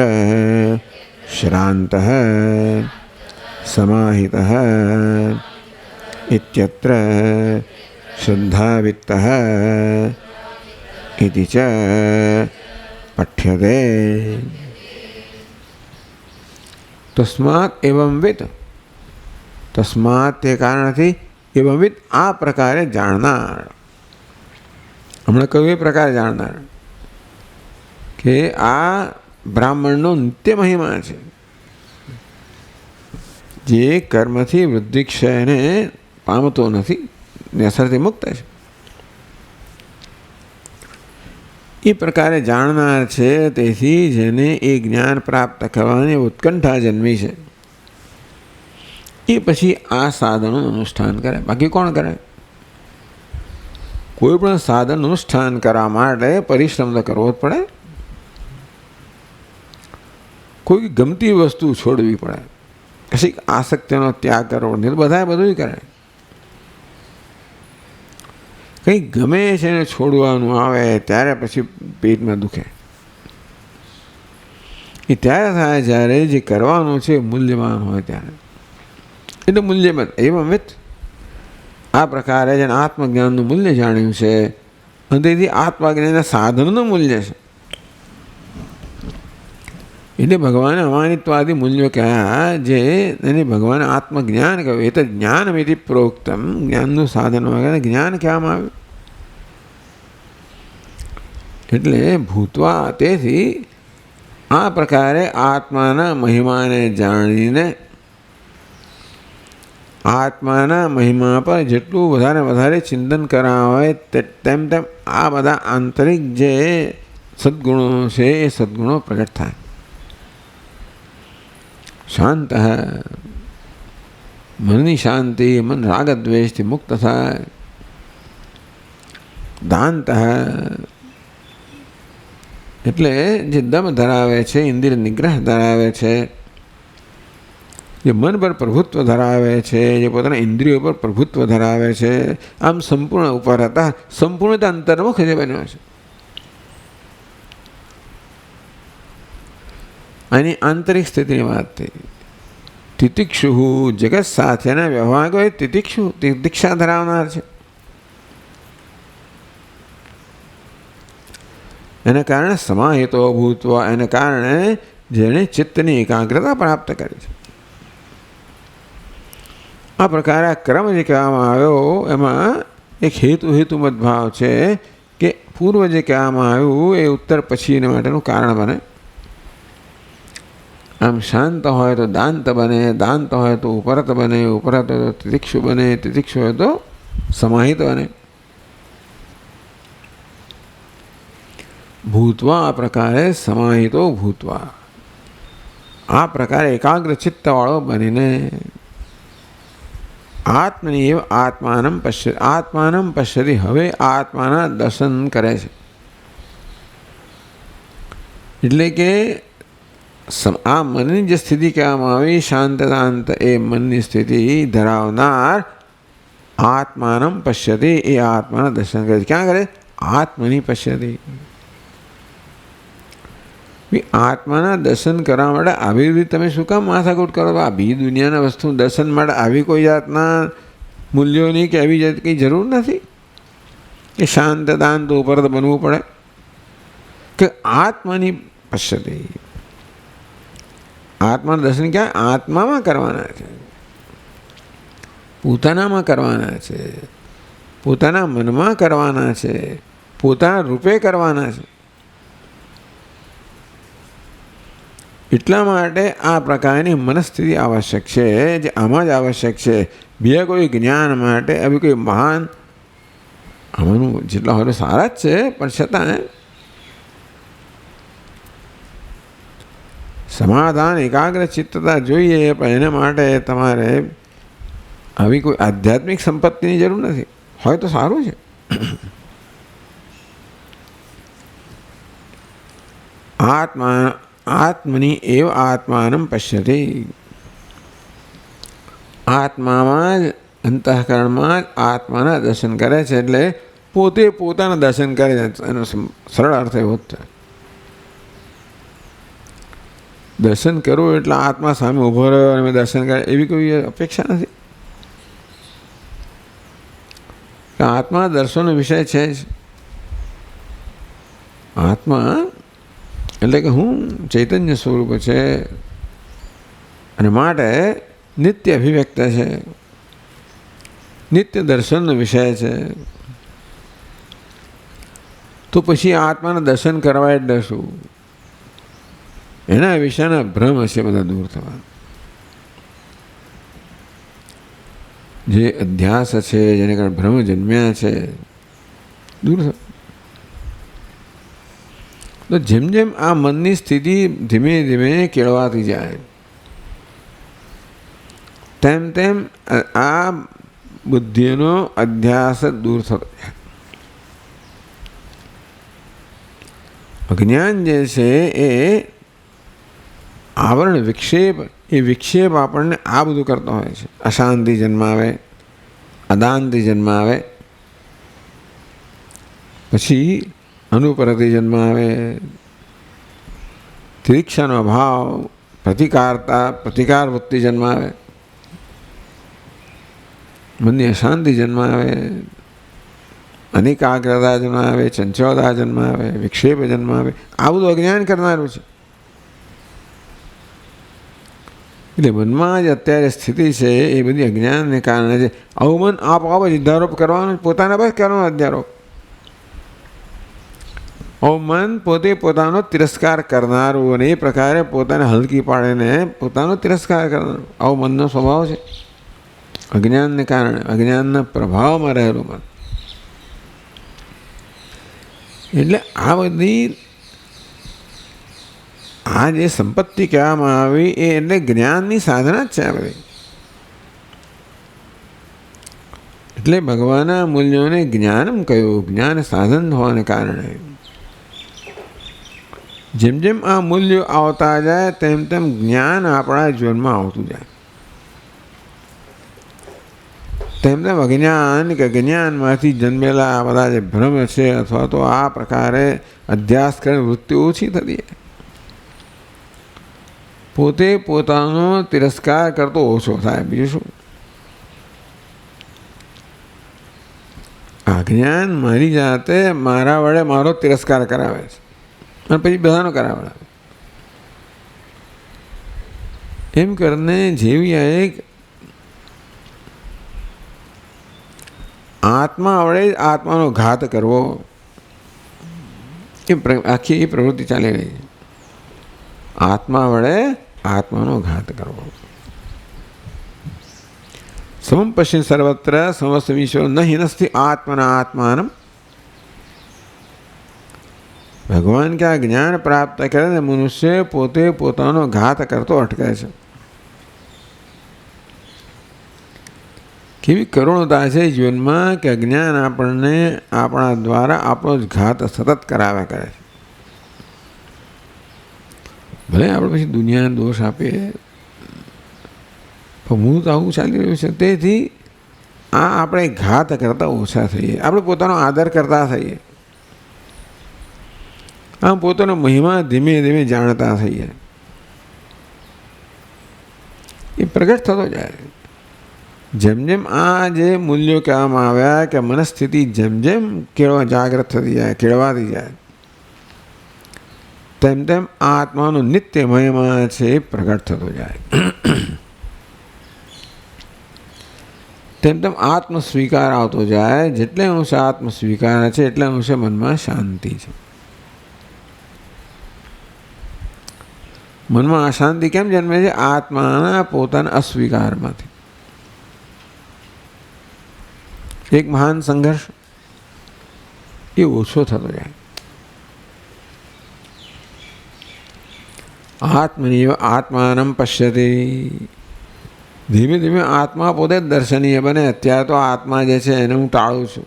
શ્રાંતઃ સમાહિતઃ ઇત્યત્ર શ્રદ્ધાવિત્તઃ ઇતિ ચ પઠ્યતે. તસ્માત એવં વિત, તસ્માત તે કારણથી, એવં વિત આ પ્રકારે જાણનાર. હમણાં કહ્યું એ પ્રકારે જાણનાર કે આ બ્રાહ્મણનો નિત્ય મહિમા છે, જે કર્મથી વૃદ્ધિક્ષય એને પામતો નથી ને અસરથી મુક્ત છે. એ પ્રકારે જાણનાર છે. તેથી જેને એ જ્ઞાન પ્રાપ્ત કરવાની ઉત્કંઠા જન્મી છે એ પછી આ સાધનનું અનુષ્ઠાન કરે. બાકી કોણ કરે? કોઈ પણ સાધન અનુષ્ઠાન કરવા માટે પરિશ્રમ તો કરવો જ પડે. કોઈ ગમતી વસ્તુ છોડવી પડે, કશીક આસક્તિનો ત્યાગ કરવો, નહીં તો બધા બધું કરે. કંઈક ગમે છે એને છોડવાનું આવે ત્યારે પછી પેટમાં દુખે. એ ત્યારે થાય જ્યારે જે કરવાનું છે મૂલ્યવાન હોય ત્યારે. એટલે મૂલ્યવાન એવં વિત આ પ્રકારે જેને આત્મજ્ઞાનનું મૂલ્ય જાણ્યું છે અને તેથી આત્મજ્ઞાનના સાધનનું મૂલ્ય છે. એટલે ભગવાને અમાનિત્વાદી મૂલ્યો કહ્યા, જે એને ભગવાને આત્મજ્ઞાન કહ્યું. એ તો જ્ઞાનમિતિ પ્રોક્તમ, જ્ઞાનનું સાધન વગેરે જ્ઞાન કહેવામાં આવ્યું. એટલે ભૂતવા, તેથી આ પ્રકારે આત્માના મહિમાને જાણીને આત્માના મહિમા પર જેટલું વધારે ચિંતન કરાવે હોય તેમ તેમ આ બધા આંતરિક જે સદ્ગુણો છે એ સદ્ગુણો પ્રગટ થાય. શાંત મનની શાંતિ, મન રાગદ્વેષથી મુક્ત થાય. દાંત એટલે જે દમ ધરાવે છે, ઇન્દ્રિય નિગ્રહ ધરાવે છે, જે મન પર પ્રભુત્વ ધરાવે છે, જે પોતાના ઇન્દ્રિયો પર પ્રભુત્વ ધરાવે છે, આમ સંપૂર્ણ ઉપર હતા, સંપૂર્ણતા અંતર્મુખ જે બન્યો છે. આની આંતરિક સ્થિતિની વાત થઈ. તિતિક્ષુ જગત સાથેના વ્યવહારો એ તિતિક્ષા ધરાવનાર છે. એને કારણે સમાહિતો ભૂતવા, એને કારણે જેણે ચિત્તની એકાગ્રતા પ્રાપ્ત કરી છે. આ પ્રકારે આ ક્રમ જે કહેવામાં આવ્યો એમાં એક હેતુમત ભાવ છે કે પૂર્વ જે કહેવામાં આવ્યું એ ઉત્તર પછી એના માટેનું કારણ બને. આમ શાંત હોય તો દાંત બને, દાંત હોય તો ઉપરત બને, ઉપરત હોય તો તિતિક્ષુ બને, તિતિક્ષુ હોય તો સમાહિત બને. ભૂતવા આ પ્રકારે સમાહિતો ભૂતવા, આ પ્રકારે એકાગ્ર ચિત્તવાળો બનીને આત્મની એવ આત્માનમ પશ્યતિ, હવે આત્માના દર્શન કરે છે. એટલે કે આ મનની જે સ્થિતિ કહેવામાં આવી શાંતદાંત, એ મનની સ્થિતિ ધરાવનાર આત્માનમ પશ્યતિ, એ આત્માના દર્શન કરે છે. ક્યાં કરે? આત્મની પશ્યતિ. આત્માના દર્શન કરવા માટે આવી રીતે તમે શું કામ માથાકૂટ કરો? આ બી દુનિયાના વસ્તુ દર્શન માટે આવી કોઈ જાતના મૂલ્યોની કે આવી જાત કંઈ જરૂર નથી કે શાંત દાંત ઉપર બનવું પડે. કે આત્માની પશ્યતિ, આત્માના દર્શન ક્યાં? આત્મામાં કરવાના છે, પોતાનામાં કરવાના છે, પોતાના મનમાં કરવાના છે, પોતાના રૂપે કરવાના છે. એટલા માટે આ પ્રકારની મનસ્થિતિ આવશ્યક છે, જે આમાં જ આવશ્યક છે. બીજા કોઈ જ્ઞાન માટે આવી કોઈ મહાન આમાંનું જેટલા હોય સારા જ છે, પણ છતાં સમાધાન એકાગ્ર ચિત્તતા જોઈએ. પણ એના માટે તમારે આવી કોઈ આધ્યાત્મિક સંપત્તિની જરૂર નથી. હોય તો સારું છે. આત્મની એવ આત્માનમ પશ્યતિ, આત્મામાં જ અંતઃકરણમાં જ આત્માના દર્શન કરે છે. એટલે પોતે પોતાના દર્શન કરે છે. એનો સરળ અર્થ એવો જ છે. દર્શન કરવું એટલે આત્મા સામે ઊભો રહ્યો અને મેં દર્શન કરે એવી કોઈ અપેક્ષા નથી. આત્મા દર્શનનો વિષય છે જ. આત્મા એટલે કે હું ચૈતન્ય સ્વરૂપ છે અને માટે નિત્ય અભિવ્યક્ત છે, નિત્ય દર્શનનો વિષય છે. તો પછી આત્માના દર્શન કરવા એટલે શું? એના વિષયના ભ્રમ હશે બધા દૂર થવા. જે અધ્યાસ છે, જેને કારણે ભ્રમ જન્મ્યા છે, દૂર થવા. તો જેમ જેમ આ મનની સ્થિતિ ધીમે ધીમે કેળવાતી જાય તેમ તેમ આ બુદ્ધિનો અધ્યાસ દૂર થતો જાય. અજ્ઞાન જે છે એ આવરણ વિક્ષેપ, એ વિક્ષેપ આપણને આ બધું કરતો હોય છે. અશાંતિ જન્માવે, અદાંતિ જન્માવે, પછી અનુપરતિ જન્માવે, તિરીક્ષાનો અભાવ, પ્રતિકાર વૃત્તિ જન્માવે, મનની અશાંતિ જન્માવે, અનેકાગ્રતા જન્માવે, ચંચળતા જન્માવે, વિક્ષેપ જન્માવે. આ બધું અજ્ઞાન કરનારું છે. એટલે મનમાં જ અત્યારે સ્થિતિ છે એ બધી અજ્ઞાનને કારણે છે. આવું મન આપોઆપ જ અધ્યારોપ કરવાનો, પોતાના બસ કરવાનો અધ્યારોપ. મન પોતે પોતાનો તિરસ્કાર કરનારું અને એ પ્રકારે પોતાને હલકી પાડીને પોતાનો તિરસ્કાર કરનારું, આવો મનનો સ્વભાવ છે. અજ્ઞાનને કારણે, અજ્ઞાનના પ્રભાવમાં રહેલું મન. એટલે આ બધી આ જે સંપત્તિ કહેવામાં આવી એ એટલે જ્ઞાનની સાધના જ છે. આ બધી એટલે ભગવાનના મૂલ્યોને જ્ઞાનમ કહ્યું. જ્ઞાન સાધન હોવાને કારણે જેમ જેમ આ મૂલ્યો આવતા જાય તેમ તેમ જ્ઞાન આપણા જીવનમાં આવતું જાય. તેમ તેમ અજ્ઞાન કે જ્ઞાનમાંથી જન્મેલા આ બધા જે ભ્રમ છે અથવા તો આ પ્રકારે અધ્યાસ કરીને વૃત્તિ ઓછી થતી. પોતે પોતાનો તિરસ્કાર કરતો ઓછો થાય. બીજું શું? અજ્ઞાન મારી જાતે મારા વડે મારો તિરસ્કાર કરાવે છે અને પછી બધાનો કરાવે. એમ કરીને જેવી આ એક આત્મા વડે આત્માનો ઘાત કરવો એ આખી એ પ્રવૃત્તિ ચાલી રહી છે. આત્મા વડે આત્માનો ઘાત કરવો. સમમ પશ્યન સર્વત્ર સમસ્ત વિશ્વ ન હિનસ્તિ આત્મના આત્માનમ. ભગવાન કે આ જ્ઞાન પ્રાપ્ત કરે ને મનુષ્ય પોતે પોતાનો ઘાત કરતો અટકે છે. કેવી કરુણતા છે જીવનમાં કે જ્ઞાન આપણને આપણા દ્વારા આપણો જ ઘાત સતત કરાવ્યા કરે છે. ભલે આપણે પછી દુનિયાને દોષ આપીએ પણ હું તો આવું ચાલી રહ્યું છે. તેથી આ આપણે ઘાત કરતાં ઓછા થઈએ. આપણે પોતાનો આદર કરતા થઈએ. આમ પોતાનો મહિમા ધીમે ધીમે જાણતા થઈએ. એ પ્રગટ થતો જાય. જેમ જેમ આ જે મૂલ્યો કહેવામાં આવ્યા કે મનસ્થિતિ જેમ જેમ જાગૃત થતી જાય, કેળવાતી જાય, તેમ તેમ આત્માનો નિત્ય મહિમા છે એ પ્રગટ થતો જાય. તેમ તેમ આત્મ સ્વીકાર આવતો જાય. જેટલે અંશે આત્મ સ્વીકાર છે એટલે અંશે મનમાં શાંતિ છે. મનમાં અશાંતિ કેમ જન્મે છે? આત્માના પોતાના અસ્વીકારમાંથી. એક મહાન સંઘર્ષ એ ઓછો થતો જાય. આત્મનિવ આત્માનમ પશ્યતિ. ધીમે ધીમે આત્મા પોતે જ દર્શનીય બને. અત્યારે તો આત્મા જે છે એને હું ટાળું છું,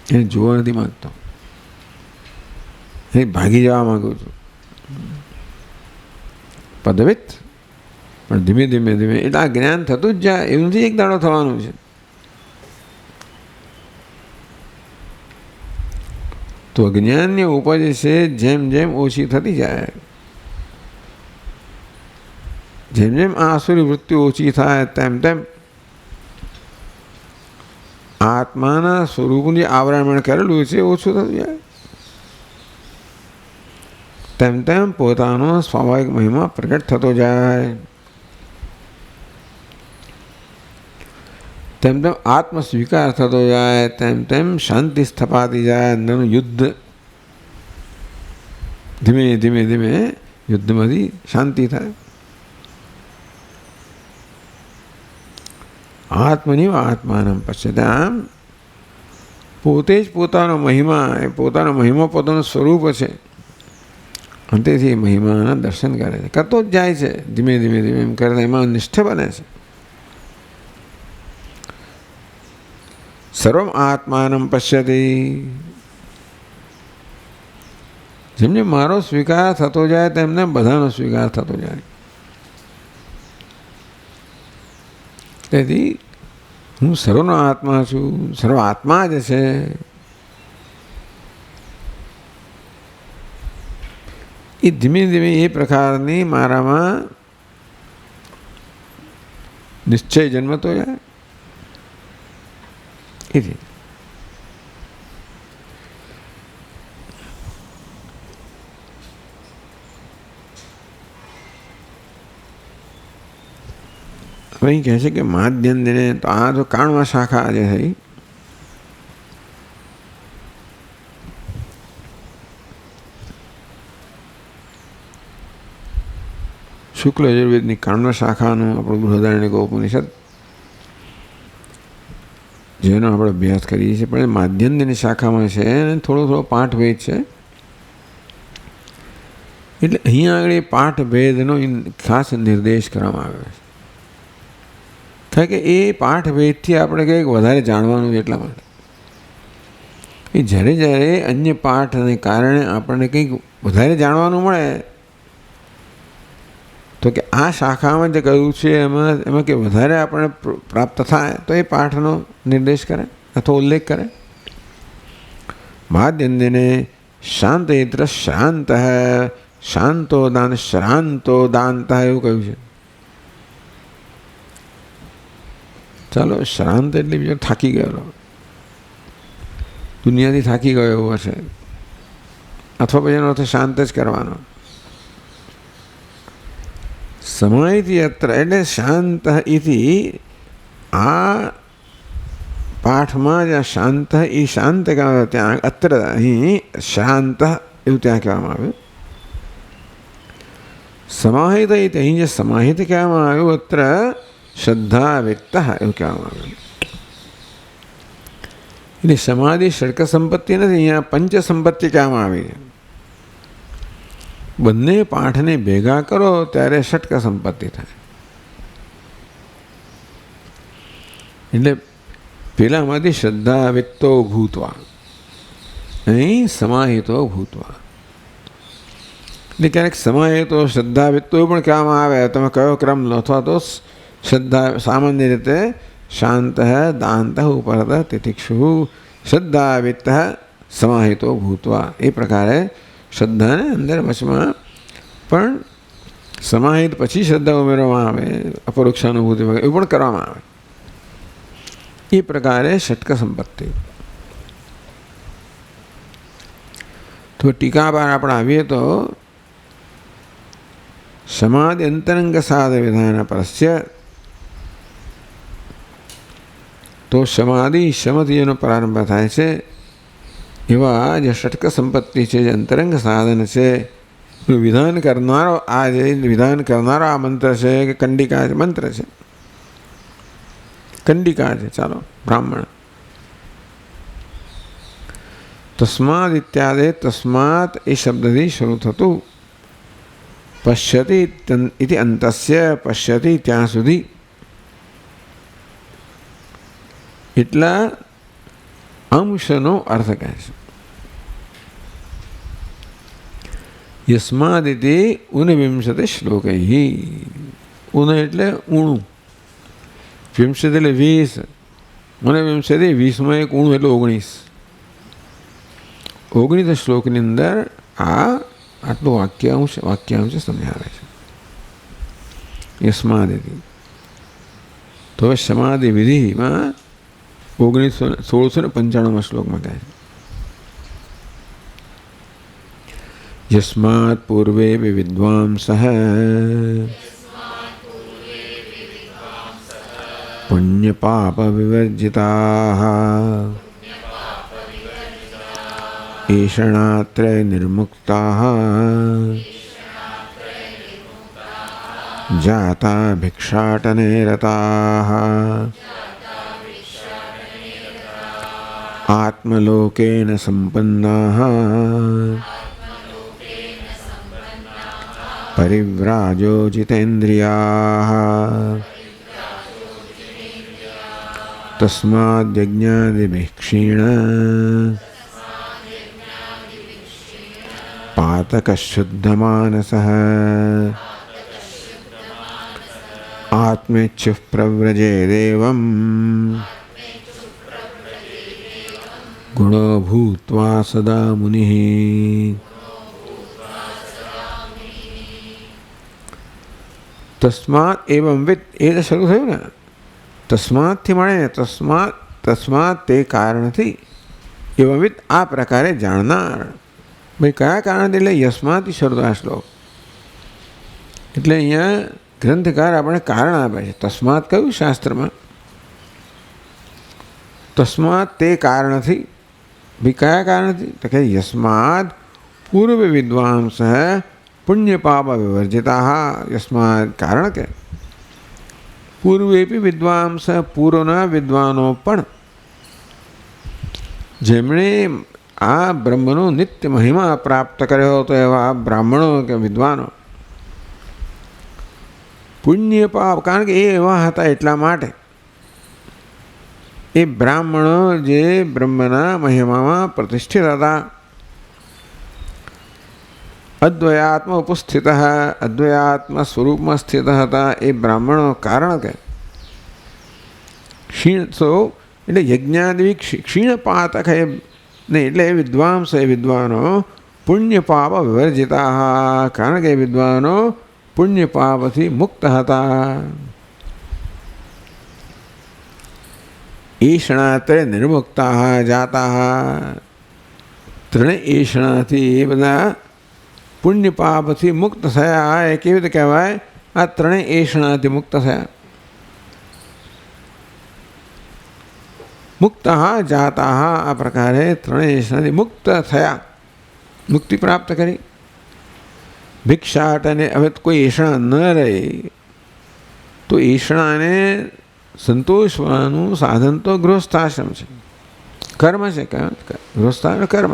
એને જોવા નથી માગતો, એ ભાગી જવા માગું છું. પદવિત પણ ધીમે ધીમે ધીમે એટલે આ જ્ઞાન થતું જ જાય. એવું નથી એક દાડો થવાનું છે. તો જ્ઞાનની ઉપજ છે જેમ જેમ ઓછી થતી જાય, જેમ જેમ આ આસુરી વૃત્તિ ઓછી થાય તેમ તેમ આત્માના સ્વરૂપનું જે આવરણ કરેલું છે ઓછું થતું જાય. તેમ તેમ પોતાનો સ્વાભાવિક મહિમા પ્રગટ થતો જાય. તેમ તેમ આત્મ સ્વીકાર થતો જાય. તેમ તેમ શાંતિ સ્થપાતી જાય. અંદરનું યુદ્ધ ધીમે ધીમે ધીમે યુદ્ધમાંથી શાંતિ થાય. આત્મનિવ આત્માનમ પશ્યતિ. આમ પોતે જ પોતાનો મહિમા, એ પોતાનો મહિમા પોતાનું સ્વરૂપ છે. અંતેથી મહિમાના દર્શન કરે છે, કરતો જ જાય છે. ધીમે ધીમે ધીમે એમ કરતા એમાં નિષ્ઠ બને છે. સર્વમ આત્માનમ પશ્યતિ. જેમ જેમ મારો સ્વીકાર થતો જાય તેમ તેમ બધાનો સ્વીકાર થતો જાય. તેથી હું સર્વનો આત્મા છું, સર્વ આત્મા જ છે. એ ધીમે ધીમે એ પ્રકારની મારામાં નિશ્ચય જન્મતો જાય. એથી હવે અહીં કહે છે કે માધ્યમ દિને, તો આ જો કાણવા શાખા જે થઈ શુક્લ યજુર્વેદની કાણવા શાખાનું આપણું બૃહદારણ્યક ઉપનિષદ જેનો આપણે અભ્યાસ કરીએ છીએ, પણ માધ્યમની શાખામાં છે અને થોડો થોડો પાઠ ભેદ છે. એટલે અહીંયા આગળ એ પાઠ ભેદનો ખાસ નિર્દેશ કરવામાં આવ્યો છે કારણ કે એ પાઠ વેદથી આપણે કંઈક વધારે જાણવાનું એટલા માટે. એ જ્યારે જ્યારે અન્ય પાઠને કારણે આપણને કંઈક વધારે જાણવાનું મળે તો કે આ શાખામાં જે કહ્યું છે એમાં કે વધારે આપણને પ્રાપ્ત થાય તો એ પાઠનો નિર્દેશ કરે અથવા ઉલ્લેખ કરે. માદ્યંદિને શાંતયત્ર શ્રાંત શાંતો દાન શ્રાંતો દાંત એવું કહ્યું છે. ચાલો શ્રાંત એટલે બીજો થાકી ગયેલો, દુનિયાથી થાકી ગયો એવો હશે, અથવા પછી એનો અર્થ શાંત જ કરવાનો. સમાહિતિ અત્ર એટલે શાંત ઇતિ આ પાઠમાં જ્યાં શાંત એ શાંત કહેવાય ત્યાં અત્ર અહીં શાંત એવું ત્યાં કહેવામાં આવ્યું. સમાહિત ઇતિ અહીં જે સમાહિત કહેવામાં આવ્યું અત્ર શ્રદ્ધા વિત્ત એવું કહેવામાં આવ્યું. એટલે સમાધિ ષડક સંપત્તિ નથી, અહીંયા પંચ સંપત્તિ કહેવામાં આવી છે. બંને પાઠને ભેગા કરો ત્યારે ષટક સંપત્તિ થાય. એટલે પેલામાંથી શ્રદ્ધા વિત્તો ભૂતવા, અહીં સમાહિતો ભૂતવા. એટલે ક્યારેક સમાહિતો શ્રદ્ધા વિત્તો પણ કહેવામાં આવે. તમે કયો ક્રમ લો, અથવા તો શ્રદ્ધા સામાન્ય રીતે શાંત દાંત ઉપરત તિતિક્ષુ શ્રદ્ધા વિત્ત સમાહિતો ભૂતવા. એ પ્રકારે શ્રદ્ધાને અંદર વચમાં પણ સમાહિત પછી શ્રદ્ધા ઉમેરવામાં આવે, અપરોક્ષાનુભૂતિ વગેરે એવું પણ કરવામાં આવે. એ પ્રકારે ષટક સંપત્તિ. તો ટીકા પર આપણે આવીએ તો સમાધિ અંતરંગ સાધ વિધાન પરસ્ય, તો સમાધિ શમથી જેનો પ્રારંભ થાય છે એવા જે ષટક સંપત્તિ છે, જે અંતરંગ સાધન છે, વિધાન કરનારો આ જે વિધાન કરનારો આ મંત્ર છે કે કંડિકા મંત્ર છે, કંડિકા છે. ચાલો બ્રાહ્મણ. તસ્માદ ઇત્યાદિ, તસ્માત એ શબ્દથી શરૂ થતું, પશ્યતિ ઇતિ અંતસ્ય, પશ્યતિ ત્યાં સુધી, એટલા અંશનો અર્થ કહે છે. યસ્માદિતિ ઊનવિંશતિ શ્લોકૈ, ઊન એટલે ઊણું, વિંશતિ એટલે 20, ઊનવિંશતિ 20માં એક ઊણું એટલે 19 શ્લોકની અંદર આ આટલું વાક્યાંશ સમજાવે છે. યસ્માદિતિ. તો હવે સમાધિ વિધિમાં 1695 શ્લોકમાં કહે છે, યસ્માત પૂર્વે વિદ્વાંસઃ પુણ્ય પાપ વિવર્જિતાઃ એષણાત્રય નિર્મુક્તાઃ જાતા ભિક્ષાટને રતાઃ આત્મલોકેન સંપન્નાઃ પરિવ્રાજો જીતેન્દ્રિયાઃ તસ્માદ યજ્ઞાદિભિઃ ક્ષીણ પાતકશુદ્ધમાનસઃ આત્મેચ્છુઃ પ્રવ્રજેદેવં ગુણો ભૂત્વા સદા મુનિઃ. તસ્માત એવં વિદ, એ તો શરૂ થયું ને, તસ્માતથી મળે ને, તસ્માત તે કારણથી, એવં વિદ આ પ્રકારે જાણનાર. ભાઈ કયા કારણથી? એટલે યસ્માથી શરૂ આ શ્લોક. એટલે અહીંયા ગ્રંથકાર આપણે કારણ આપે છે. તસ્માત કયું શાસ્ત્રમાં? તસ્માત તે કારણથી. ભાઈ કયા કારણથી? તો કે યસ્માદ પૂર્વ વિદ્વાંસ પુણ્ય પાપ વિવર્જિતા. યસ્માદ કારણ કે પૂર્વેપી વિદ્વાંસ, પૂર્વના વિદ્વાનો પણ, જેમણે આ બ્રહ્મનો નિત્ય મહિમા પ્રાપ્ત કર્યો હતો એવા બ્રાહ્મણો કે વિદ્વાનો, પુણ્ય પાપ, કારણ કે એ એવા હતા એટલા માટે એ બ્રાહ્મણો જે બ્રહ્મના મહિમામાં પ્રતિષ્ઠિત હતા, અદ્વયાત્મ ઉપસ્થિત, અદ્વયાત્મ સ્વરૂપમાં સ્થિત હતા, એ બ્રાહ્મણો કારણ કે ક્ષીણસો એટલે યજ્ઞાદિ ક્ષીણપાતક ને, એટલે વિદ્વાંસ એ વિદ્વાનો પુણ્ય પાપ વિવર્જિતા, કારણ કે વિદ્વાનો પુણ્ય પાપથી મુક્ત હતા. ઈષણાત્રે નિર્મુક્તા જાતા, ત્રણે ઈષણાથી એ બધા પુણ્ય પાપથી મુક્ત થયા. એ કેવી રીતે કહેવાય? આ ત્રણેય ઈષણાથી મુક્ત થયા. મુક્ત જાતા, આ પ્રકારે ત્રણેય ઈષણાથી મુક્ત થયા, મુક્તિ પ્રાપ્ત કરી. ભિક્ષાટને હવે કોઈ ઈષણા ન રહે તો ઈષણાને સંતોષવાનું સાધન તો ગૃહસ્થાશ્રમ છે, કર્મ છે. ગૃહસ્થાશ્રમ કર્મ.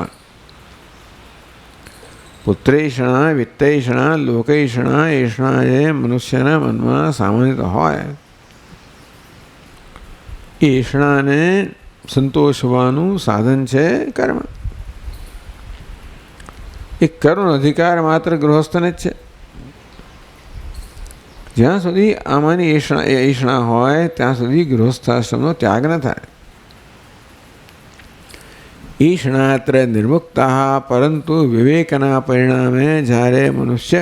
પુત્રેષણા, વિત્તૈષણા, લોકૈષણા, એષણા જે મનુષ્યના મનમાં સામાન્ય હોય, એષણાને સંતોષવાનું સાધન છે કર્મ. એ કર્મનો અધિકાર માત્ર ગૃહસ્થને જ છે. જ્યાં સુધી આમાંની ઈષણા હોય ત્યાં સુધી ગૃહસ્થાશ્રમનો ત્યાગ ન થાય. ઈષણાત્ર નિર્મુક્તા, પરંતુ વિવેકના પરિણામે જ્યારે મનુષ્ય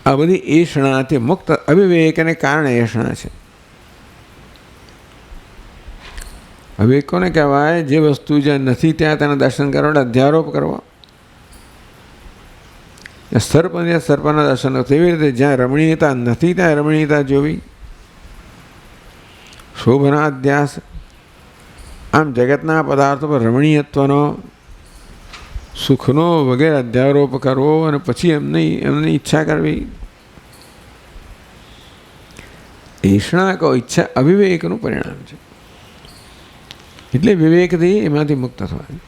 આ બધી ઈષણાથી મુક્ત, અવિવેકને કારણે ઈષણા છે. અવિવેક કોને કહેવાય? જે વસ્તુ જ્યાં નથી ત્યાં તેના દર્શન કરવા, અધ્યારોપ કરવા. સર્પ સર્પના દર્શન, તેવી રીતે જ્યાં રમણીયતા નથી ત્યાં રમણીયતા જોવી. શોભનાધ્યાસ, આમ જગતના પદાર્થો પર રમણીયત્વનો, સુખનો વગેરે અધ્યારોપ કરવો અને પછી એમની ઈચ્છા કરવી. ઈષણા કહો ઈચ્છા અવિવેકનું પરિણામ છે. એટલે વિવેકથી એમાંથી મુક્ત થવાય.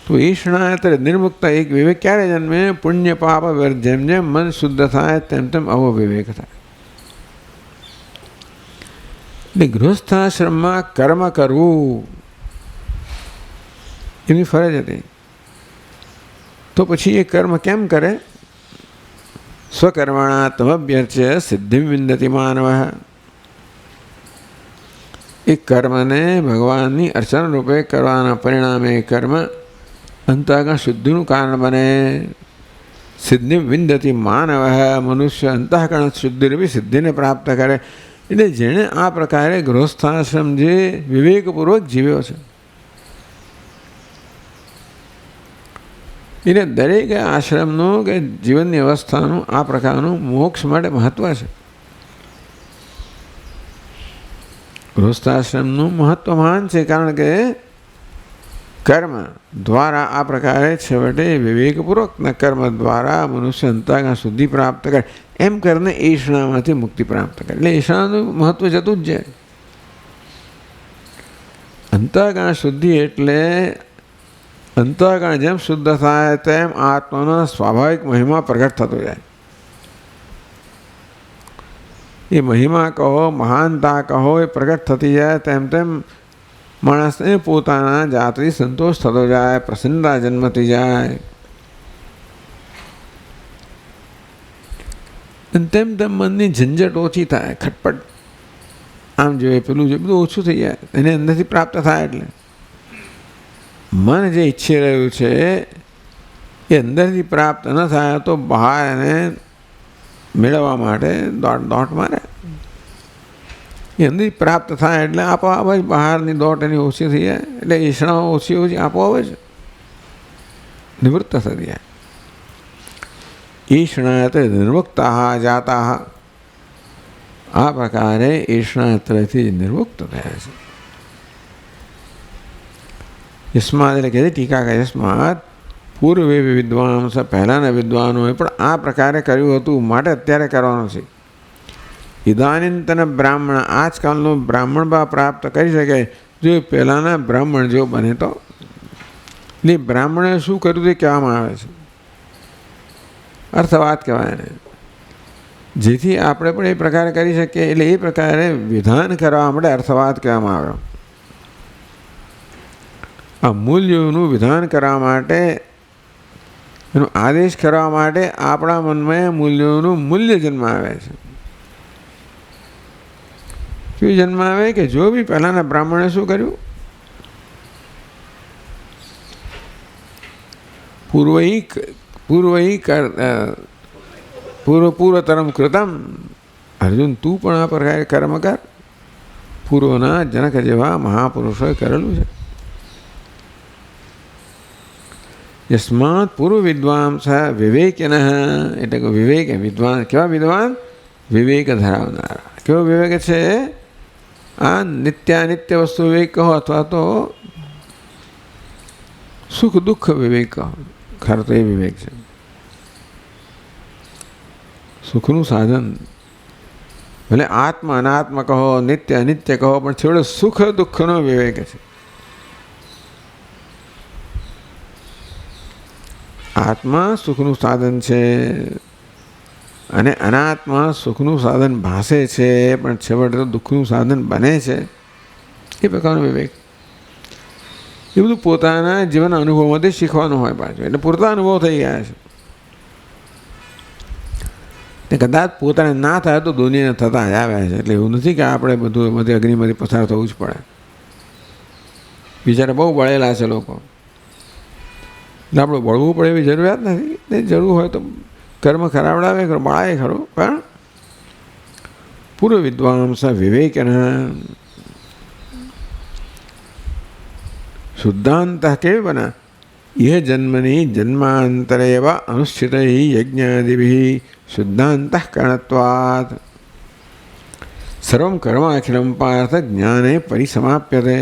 તો ઈષણા નિર્મુક્ત, એક વિવેક ક્યારે જન્મે? પુણ્ય પાપ, જેમ જેમ મન શુદ્ધ થાય તેમ તેમ આવો વિવેક થાય. એટલે ગૃહસ્થાશ્રમમાં કર્મ કરવું એની ફરજ હતી. તો પછી એ કર્મ કેમ કરે? સ્વકર્મણા તમભ્યર્ચ્ય સિદ્ધિમ વિંદતિ માનવ. એ કર્મને ભગવાનની અર્ચના રૂપે કરવાના પરિણામે કર્મ અંતઃકરણ શુદ્ધિનું કારણ બને. સિદ્ધિ વિંદતિ માનવ, મનુષ્ય અંતઃકરણ શુદ્ધિરૂપી સિદ્ધિને પ્રાપ્ત કરે. એટલે જેણે આ પ્રકારે ગૃહસ્થાશ્રમ જે વિવેકપૂર્વક જીવ્યો છે, એને દરેક આશ્રમનું કે જીવનની અવસ્થાનું આ પ્રકારનું મોક્ષ માટે મહત્ત્વ છે. ગૃહસ્થાશ્રમનું મહત્ત્વ મહાન છે, કારણ કે કર્મ દ્વારા આ પ્રકારે છેવટે વિવેકપૂર્વકના કર્મ દ્વારા મનુષ્ય અંતઃકરણ શુદ્ધિ પ્રાપ્ત કરે. એમ કરીને ઈષણામાંથી મુક્તિ પ્રાપ્ત કરે. એટલે ઈષણાનું મહત્ત્વ જતું જ જાય. અંતઃકરણ શુદ્ધિ એટલે અંતઃકરણ જેમ શુદ્ધ થાય તેમ આત્માનો સ્વાભાવિક મહિમા પ્રગટ થતો જાય. એ મહિમા કહો, મહાનતા કહો, એ પ્રગટ થતી જાય. તેમ તેમ માણસને પોતાના જાતથી સંતોષ થતો જાય, પ્રસન્નતા જન્મતી જાય. અને તેમ તેમ મનની ઝંઝટ ઓછી થાય, ખટપટ આમ જોઈએ પેલું જોઈએ બધું ઓછું થઈ જાય. એને અંદરથી પ્રાપ્ત થાય. એટલે મન જે ઈચ્છી રહ્યું છે એ અંદરથી પ્રાપ્ત ન થાય તો બહાર એને મેળવવા માટે દોટ મારે. એ અંદર પ્રાપ્ત થાય એટલે આપોઆપ જ બહારની દોટ એની ઓછી થઈ જાય. એટલે ઈષણાઓ ઓછી આપોઆપ જ નિવૃત્ત થતી જાય. ઈષણાત નિર્મુક્તા જાતા, આ પ્રકારે ઈષણાત્રથી નિર્મુક્ત થયા છે. યસ્માત એટલે કહે છે ટીકા કહે, યસ્માત પૂર્વે વિદ્વાંસ, પહેલાંના વિદ્વાનોએ પણ આ પ્રકારે કર્યું હતું માટે અત્યારે કરવાનું છે. ઇદાનીંતન બ્રાહ્મણ, આજકાલનો બ્રાહ્મણ બા પ્રાપ્ત કરી શકે જો પહેલાંના બ્રાહ્મણ જેવો બને તો. એટલે બ્રાહ્મણે શું કર્યું તે કહેવામાં આવે છે, અર્થવાત કહેવાય એને. જેથી આપણે પણ એ પ્રકારે કરી શકીએ. એટલે એ પ્રકારે વિધાન કરવા માટે અર્થવાદ કહેવામાં આવ્યો. આ મૂલ્યોનું વિધાન કરવા માટે, એનો આદેશ કરવા માટે આપણા મનમાં મૂલ્યોનું મૂલ્ય જન્માવે છે. શું જન્માવે કે જો બી પહેલાંના બ્રાહ્મણે શું કર્યું, પૂર્વતરમ કૃતમ, અર્જુન તું પણ આ પ્રકારે કર્મ કર. પૂર્વના જનક જેવા મહાપુરુષોએ કરેલું છે. યસ્માત પૂર્વ વિદ્વાંસ વિવેકિન, એટલે કે વિવેક વિદ્વાન. કેવા વિદ્વાન? વિવેક ધરાવનારા. કેવો વિવેક છે? આ નિત્યાનિત્ય વસ્તુ વિવેક કહો અથવા તો સુખ દુઃખ વિવેક કહો. ખરો તો એ વિવેક છે. સુખનું સાધન ભલે આત્મા અનાત્મ કહો, નિત્ય અનિત્ય કહો, પણ છેવટે સુખ દુઃખનો વિવેક છે. આત્મા સુખનું સાધન છે અને અનાત્મા સુખનું સાધન ભાસે છે, પણ છેવટે તો દુઃખનું સાધન બને છે. એ પ્રકારનો વિવેક. એ બધું પોતાના જીવનના અનુભવમાંથી શીખવાનું હોય પાછું. એટલે પૂરતા અનુભવ થઈ ગયા છે. કદાચ પોતાને ના થાય તો દુનિયાને થતા જ આવ્યા છે. એટલે એવું નથી કે આપણે બધું બધી અગ્નિમાંથી પસાર થવું જ પડે. બિચારા બહુ બળેલા છે લોકો. એટલે આપણે બળવું પડે એવી જરૂરિયાત નથી. ને જરૂર હોય તો કર્મ ખરાવડાવે, બળાય ખરું, પણ પૂર્વ વિદ્વાંસ વિવેકના શુદ્ધાંત કેવી બના? यह जन्मनि जन्मांतरेव अनुष्ठित यज्ञादिभिः शुद्धांतःकरणत्वात् सर्वं कर्म अखिलं पार्थ ज्ञाने परिसमाप्यते.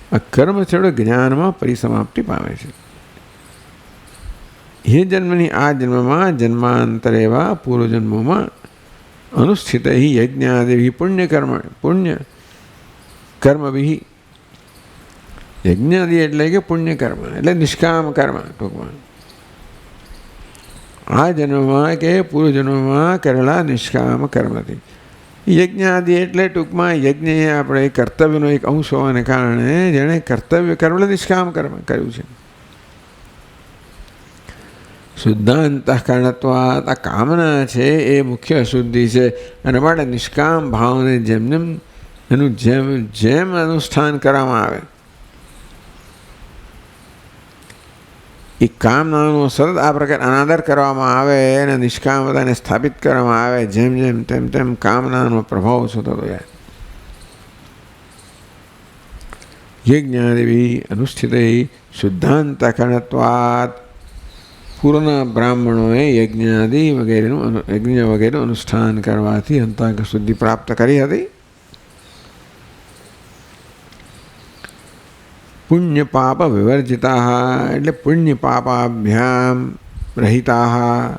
આ કર્મ છેડો જ્ઞાનમાં પરિસમાપ્તિ પામે છે. એ જન્મની આ જન્મમાં જન્માંતરેવા પૂર્વજન્મોમાં અનુષ્ઠિત યજ્ઞાદિભિ પુણ્ય કર્મભિ. યજ્ઞાદિ એટલે કે પુણ્ય કર્મ એટલે નિષ્કામ કર્મ. ટૂંકમાં આ જન્મમાં કે પૂર્વજન્મમાં કરેલા નિષ્કામ કર્મથી. યજ્ઞાદિ એટલે ટૂંકમાં યજ્ઞ એ આપણે કર્તવ્યનો એક અંશ હોવાને કારણે જેણે કર્તવ્ય કર્મ એટલે નિષ્કામ કર્મ કર્યું છે. શુદ્ધાંતઃકરણત્વાत् આ કામના છે એ મુખ્ય અશુદ્ધિ છે. અને માટે નિષ્કામ ભાવને જેમ જેમ એનું જેમ અનુષ્ઠાન કરવામાં આવે, એ કામનાનો સતત આ પ્રકાર અનાદર કરવામાં આવે અને નિષ્કામતાને સ્થાપિત કરવામાં આવે, જેમ જેમ તેમ તેમ કામનાનો પ્રભાવ થતો જાય. યજ્ઞાદિભિ અનુષ્ઠિત શુદ્ધાંતઃકરણત્વાत् પૂર્વના બ્રાહ્મણોએ યજ્ઞ વગેરેનું અનુષ્ઠાન કરવાથી અંતઃકરણ શુદ્ધિ પ્રાપ્ત કરી હતી. પુણ્ય પાપ વિવર્જિતા એટલે પુણ્ય પાપાભ્યામ રહિતા.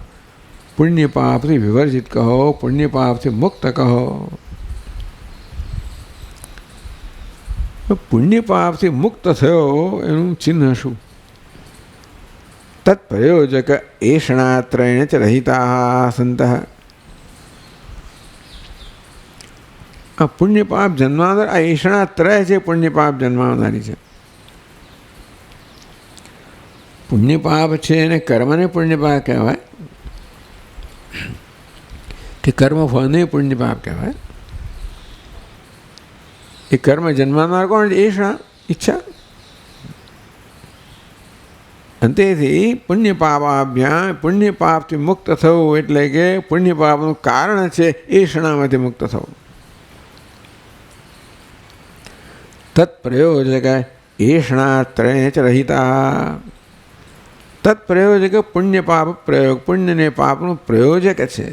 પુણ્ય પાપથી વિવર્જિત કહો, પુણ્ય પાપથી મુક્ત કહો. પુણ્ય પાપથી મુક્ત થયો એનું ચિહ્ન શું? તત્પ્રયોજક એષણાત્રયેણ ચ રહિતા સંતઃ. આ પુણ્ય પાપ જન્માવનાર આ એષણાત્રય છે. પુણ્ય પાપ જન્માવનારી છે. પુણ્ય પાપ છે અને કર્મને પુણ્ય પાપ કહેવાય કે કર્મ ફળને પુણ્ય પાપ કહેવાય. એ કર્મ જન્માવનાર કોણ? એષણા ઈચ્છા. અને તેથી પુણ્ય પાપાભ્યામ પુણ્ય પાપથી મુક્ત થવું એટલે કે પુણ્ય પાપનું કારણ છે એષણામાંથી મુક્ત થવું. તત્પ્રયોજક એષણાત્રયેણ ચ રહિતા. તત્પ્રયોજક પુણ્ય પાપ પ્રયોગ. પુણ્ય ને પાપનું પ્રયોજક છે.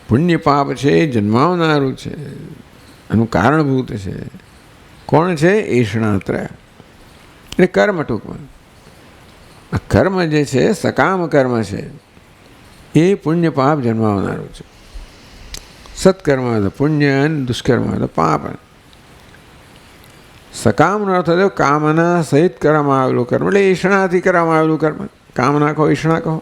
પુણ્ય પાપ છે એ જન્માવનારું છે, એનું કારણભૂત છે. કોણ છે? એષણાત્રય એટલે કર્મ. ટૂંકમાં આ કર્મ જે છે સકામ કર્મ છે એ પુણ્ય પાપ જન્માવનારું છે. સત્કર્મ હોય તો પુણ્ય અને દુષ્કર્મ હોય તો પાપ. સકામનો અર્થ થયો કામના સહિત કરવામાં આવેલું કર્મ એટલે એષણાથી કરવામાં આવેલું કર્મ. કામના કહો, ઈચ્છણા કહો.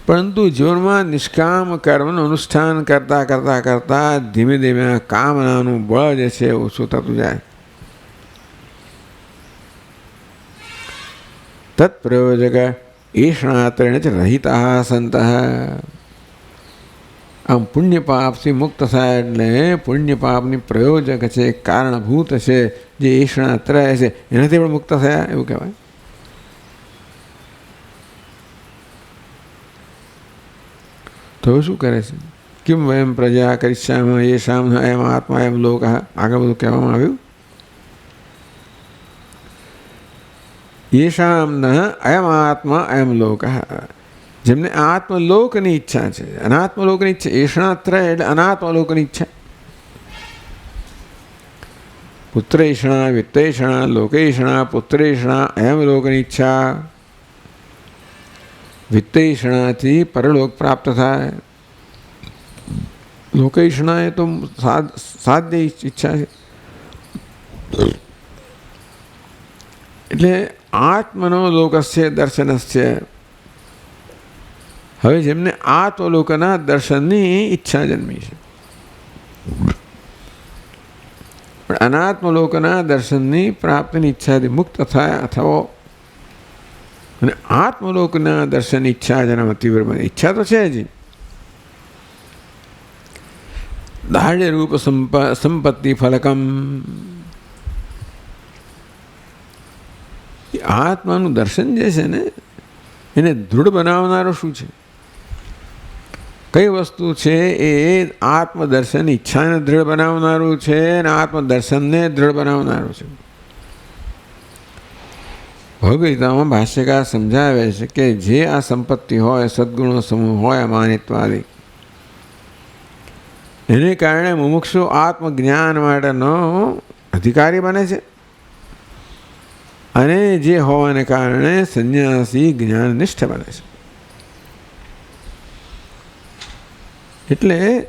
પરંતુ જીવનમાં નિષ્કામ કર્મનું અનુષ્ઠાન કરતાં કરતાં કરતાં ધીમે ધીમે કામનાનું બળ જે છે ઓછું થતું જાય. તત્પ્રયોજક ઈષ્ણાત્રેણ જ રહિતા સંત. આમ પુણ્ય પાપથી મુક્ત થાય એટલે પુણ્ય પાપની પ્રયોજક છે, કારણભૂત છે, જે ઈષ્ણાત્રય છે એનાથી પણ મુક્ત થયા એવું કહેવાય. તો શું કરે છે? કિમ વયમ પ્રજા કરીશ્યામ યેષામ એમ આત્મા એમ લોક, આગળ બધું કહેવામાં આવ્યું. યેષામ ન અયમ આત્મા અયમ લોક, જેમને આત્મલોકની ઈચ્છા છે, અનાત્મલોકની ઈચ્છા. ઈષ્ણાત્રય એટલે અનાત્મલોકની ઈચ્છા. પુત્રેષણા વિત્તેષણા લોકેષણા. પુત્રેષણા અયમ લોકની ઈચ્છા. વિત્તેષણાથી પરલોક પ્રાપ્ત થાય. લોકેષણા એ તો સાધ્ય ઈચ્છા છે. એટલે આત્મનો લોકસ્ય દર્શનસ્ય. હવે જેમને આત્મલોકના દર્શનની ઈચ્છા જન્મી છે, પણ અનાત્મલોકના દર્શનની પ્રાપ્તિની ઈચ્છાથી મુક્ત થાય અથવા અને આત્મલોકના દર્શનની ઈચ્છા જેનામાં તીવ્ર બને. ઈચ્છા તો છે જ. દાઢ્ય રૂપ સંપત્તિ ફલકમ. આત્માનું દર્શન જે છે ને એને દૃઢ બનાવનારો શું છે? કઈ વસ્તુ છે એ આત્મદર્શન ઈચ્છાને દૃઢ બનાવનારું છે અને આત્મદર્શનને દૃઢ બનાવનારું છે. ભગવદ્ગીતામાં ભાષ્યકાર સમજાવે છે કે જે આ સંપત્તિ હોય, સદ્ગુણો સમૂહ હોય, અમાનિત્વાદી, એને કારણે મુમુક્ષુ આત્મજ્ઞાન માટેનો અધિકારી બને છે. અને જે હોવાને કારણે સંન્યાસી જ્ઞાનનિષ્ઠ બને છે. એટલે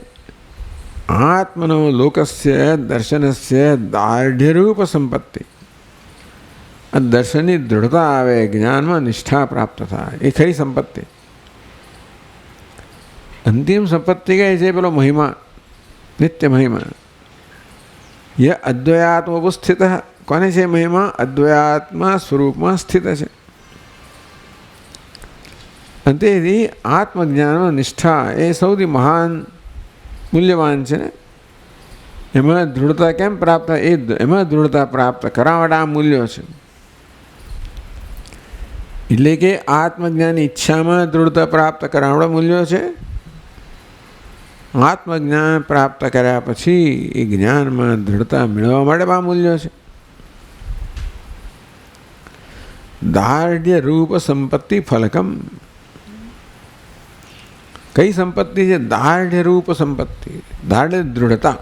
આત્મનો લોકસ્ય દર્શનસ્ય દાર્ઢ્યરૂપ સંપત્તિ. આ દર્શનની દૃઢતા આવે, જ્ઞાનમાં નિષ્ઠા પ્રાપ્ત થાય, એ ખરી સંપત્તિ. અંતિમ સંપત્તિ કઈ છે? પેલો મહિમા, નિત્ય મહિમા. ય અદ્વૈયાત્મ ઉપસ્થિત. કોને છે મહિમા? અદ્વૈયાત્મા સ્વરૂપમાં સ્થિત છે. અને તેથી આત્મજ્ઞાનમાં નિષ્ઠા એ સૌથી મહાન મૂલ્યવાન છે. એમાં દૃઢતા કેમ પ્રાપ્ત થાય? એમાં દૃઢતા પ્રાપ્ત કરવા માટે આ મૂલ્યો છે. એટલે કે આત્મજ્ઞાનની ઈચ્છામાં દૃઢતા પ્રાપ્ત કરવા માટે મૂલ્યો છે. આત્મજ્ઞાન પ્રાપ્ત કર્યા પછી એ જ્ઞાનમાં દૃઢતા મેળવવા માટે આ મૂલ્યો છે. દાર્ઢ્ય રૂપ સંપત્તિ ફલકમ. કઈ સંપત્તિ છે? દાર્ઢ્ય રૂપ સંપત્તિ. દાર્ઢ્ય દૃઢતા,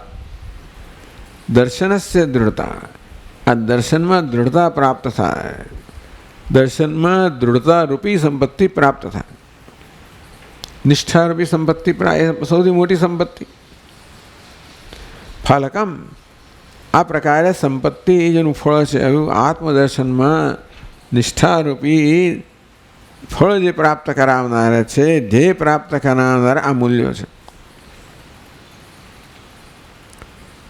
દર્શનસ્ય દૃઢતા. આ દર્શનમાં દૃઢતા પ્રાપ્ત થાય. દર્શનમાં દૃઢતા રૂપી સંપત્તિ પ્રાપ્ત થાય. નિષ્ઠારૂપી સંપત્તિ સૌથી મોટી સંપત્તિ. ફલકમ. આ પ્રકારે સંપત્તિ જેનું ફળ છે એવું આત્મદર્શનમાં નિષ્ઠારૂપી ફળ જે પ્રાપ્ત કરાવનાર છે, ધ્યેય પ્રાપ્ત કરાવનાર આ મૂલ્યો છે.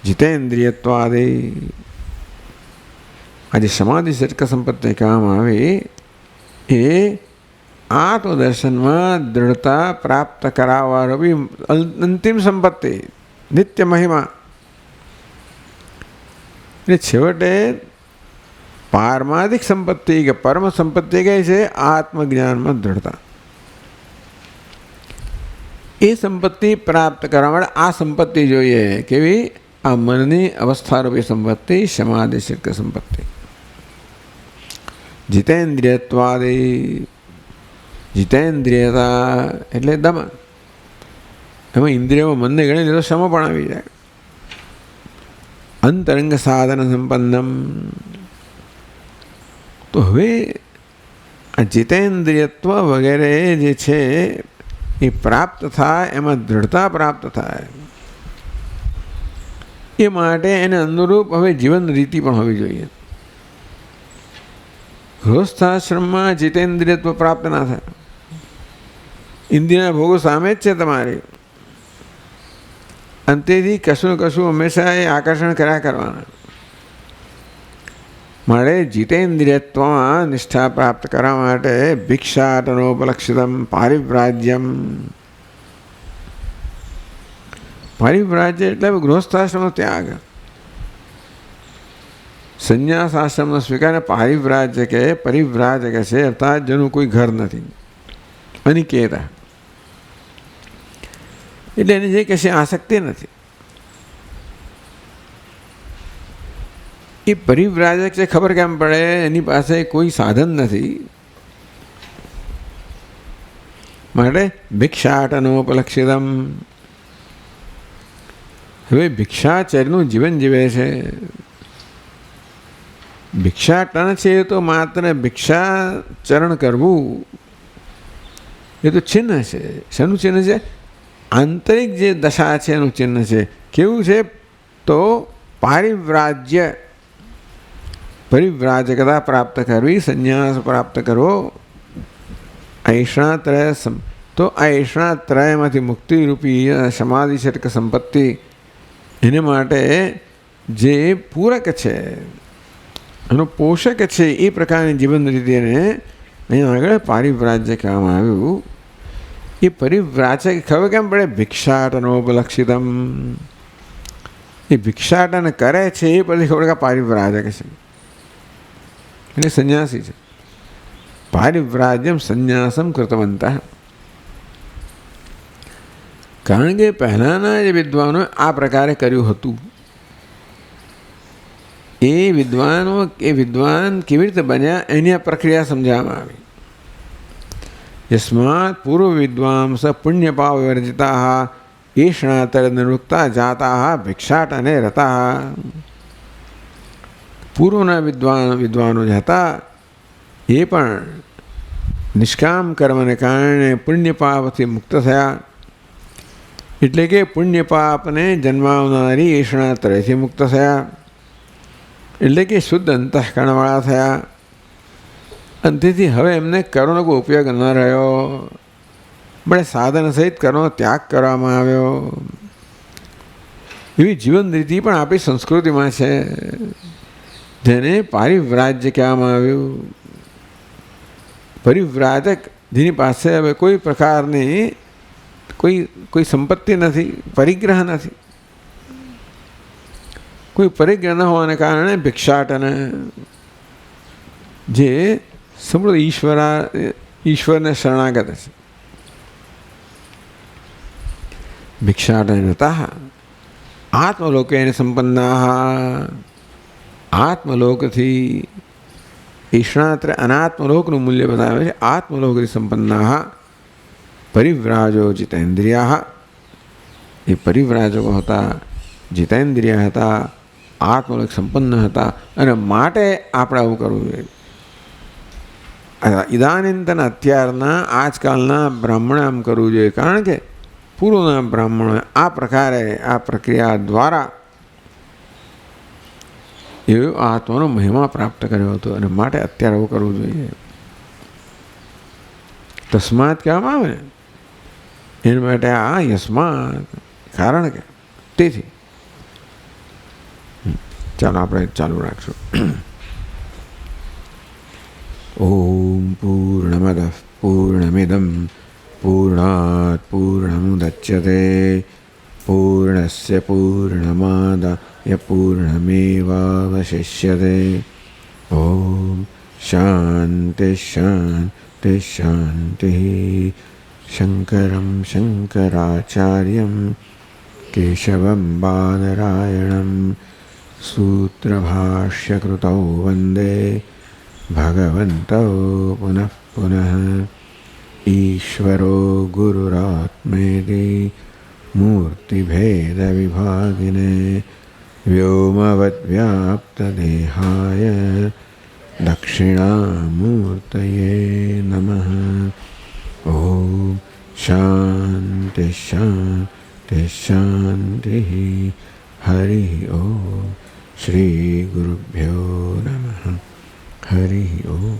જીતેન્દ્રિયત્વાદે. આજે સમાધિ સટક સંપત્તિ કહેવામાં આવે એ આત્મદર્શનમાં દૃઢતા પ્રાપ્ત કરાવવારૂપી અંતિમ સંપત્તિ, નિત્ય મહિમા. એટલે છેવટે પારમાર્થિક સંપત્તિ કે પરમ સંપત્તિ કઈ છે? આત્મજ્ઞાનમાં દૃઢતા. એ સંપત્તિ પ્રાપ્ત કરવા માટે આ સંપત્તિ જોઈએ. કેવી? આ મનની અવસ્થારૂપી સંપત્તિ, સમાધિ સિદ્ધ સંપત્તિ. જીતેન્દ્રિયત્વાદે. જીતેન્દ્રિયતા એટલે દમન. એમાં ઇન્દ્રિયોમાં મનને ગણી લીધો શમ પણ આવી જાય. અંતરંગ સાધન સંપન્નમ. તો હવે આ જીતેન્દ્રિયત્વ વગેરે જે છે એ પ્રાપ્ત થાય, એમાં દૃઢતા પ્રાપ્ત થાય. એ માટે એને અનુરૂપ હવે જીવન રીતિ પણ હોવી જોઈએ. ગૃહસ્થાશ્રમમાં જીતેન્દ્રિયત્વ પ્રાપ્ત ના થાય. ઇન્દ્રિયના ભોગો સામે જ છે તમારી, અંતેથી કશું ને કશું હંમેશા એ આકર્ષણ કર્યા કરવાના. મારે જીતેન્દ્રિયત્વમાં નિષ્ઠા પ્રાપ્ત કરવા માટે ભિક્ષાટનોપલક્ષિતમ પારિવ્રાજ્યમ. પારિવ્રાજ્ય એટલે ગૃહસ્થાશ્રમનો ત્યાગ, સંન્યાસ આશ્રમનો સ્વીકાર. પારિવ્રાજ્ય કે પરિવ્રાજક છે અર્થાત જેનું કોઈ ઘર નથી, અનિકેતા, એટલે એની જે કશી આસક્તિ નથી. એ પરિવ્રાજક છે, ખબર કેમ પડે? એની પાસે કોઈ સાધન નથી, માટે ભિક્ષાટનોપલક્ષિતમ. હવે ભિક્ષાચર્યનું જીવન જીવે છે. ભિક્ષાટન છે એ તો માત્ર ભિક્ષાચરણ કરવું એ તો ચિહ્ન છે. શેનું ચિહ્ન છે? આંતરિક જે દશા છે એનું ચિહ્ન છે. કેવું છે? તો પારિવ્રાજ્ય, પરિવ્રાજકતા પ્રાપ્ત કરવી, સંન્યાસ પ્રાપ્ત કરવો. ઐષણાત્રય, તો આ ઐષણાત્રયમાંથી મુક્તિરૂપી સમાધિ શર્ક સંપત્તિ, એને માટે જે પૂરક છે, એનો પોષક છે, એ પ્રકારની જીવન રીતિને અહીંયા આગળ પારિવ્રાજ્ય કહેવામાં આવ્યું. એ પરિવ્રાજક ખબર કેમ પડે? ભિક્ષાટનોપલક્ષિતમ. એ ભિક્ષાટન કરે છે એ પછી ખબર કે પારિવ્રાજક છે, એટલે સંન્યાસી છે. પારિવ્રાજ્યમ સંન્યાસમ કૃતવંત. કારણ કે પહેલાંના જે વિદ્વાનોએ આ પ્રકારે કર્યું હતું. એ વિદ્વાન કેવી રીતે બન્યા એની આ પ્રક્રિયા સમજાવવામાં આવી. યસ્માત પૂર્વ વિદ્વાંસ પુણ્યપાવ વિવર્જિતા એષણાતર નિવૃત્તા જાતા ભિક્ષાટને રતા. પૂર્વના વિદ્વાનો જે હતા એ પણ નિષ્કામ કર્મને કારણે પુણ્યપાપથી મુક્ત થયા. એટલે કે પુણ્યપાપને જન્માવનારી એષણાત્રયથી મુક્ત થયા, એટલે કે શુદ્ધ અંતઃકરણવાળા થયા. અને તેથી હવે એમને કર્મનો કોઈ ઉપયોગ ન રહ્યો, બળે સાધન સહિત કર્મનો ત્યાગ કરવામાં આવ્યો. એવી જીવન રીતિ પણ આપણી સંસ્કૃતિમાં છે, જેને પારિવ્રાજ્ય કહેવામાં આવ્યું. પરિવ્રાજક જેની પાસે હવે કોઈ પ્રકારની કોઈ સંપત્તિ નથી, પરિગ્રહ નથી. કોઈ પરિગ્રહ ન હોવાને કારણે ભિક્ષાટન, જે સમૃદ્ધ ઈશ્વરને શરણાગત છે. ભિક્ષાટનતા આત્મલોકેન સંપન્ના. આત્મલોકથી ઈષ્ણાત્ર અનાત્મલોકનું મૂલ્ય બતાવે છે. આત્મલોકથી સંપન્ના પરિવ્રાજો જીતેન્દ્રિયા. એ પરિવ્રાજકો હતા, જીતેન્દ્રિય હતા, આત્મલોક સંપન્ન હતા. અને માટે આપણે આવું કરવું જોઈએ. ઇદાનીંતન અત્યારના આજકાલના બ્રાહ્મણે આમ કરવું જોઈએ, કારણ કે પૂર્વના બ્રાહ્મણોએ આ પ્રકારે આ પ્રક્રિયા દ્વારા એ આત્માનો મહિમા પ્રાપ્ત કર્યો હતો, અને માટે અત્યારે આવું કરવું જોઈએ. તસ્માત કહેવામાં આવે ને, એના માટે આ યસ્માત, કારણ કે તેથી. ચાલો આપણે ચાલુ રાખશું. ઓમ પૂર્ણમદ પૂર્ણમિદમ પૂર્ણાત પૂર્ણમુદચ્યતે પૂર્ણસ્ય પૂર્ણમાદાય પૂર્ણમેવાવશિષ્યતે. ઓમ શાંતિ શાંતિ શાંતિ. શંકરં શંકરાચાર્યં કેશવં બાદરાયણં સૂત્રભાષ્યકૃતૌ વંદે ભગવन्तौ પુનઃ પુનઃ. ઈશ્વરો ગુરુરાત્મેતિ મૂર્તિભેદવિભાગિને વ્યોમવદ્વ્યાપ્તદેહાય દક્ષિણામૂર્તયે નમઃ. ઓમ શાંતિ શાંતિ શાંતિ. હરિ ઓમ. શ્રી ગુરુભ્યો નમઃ. હરિ ઓમ.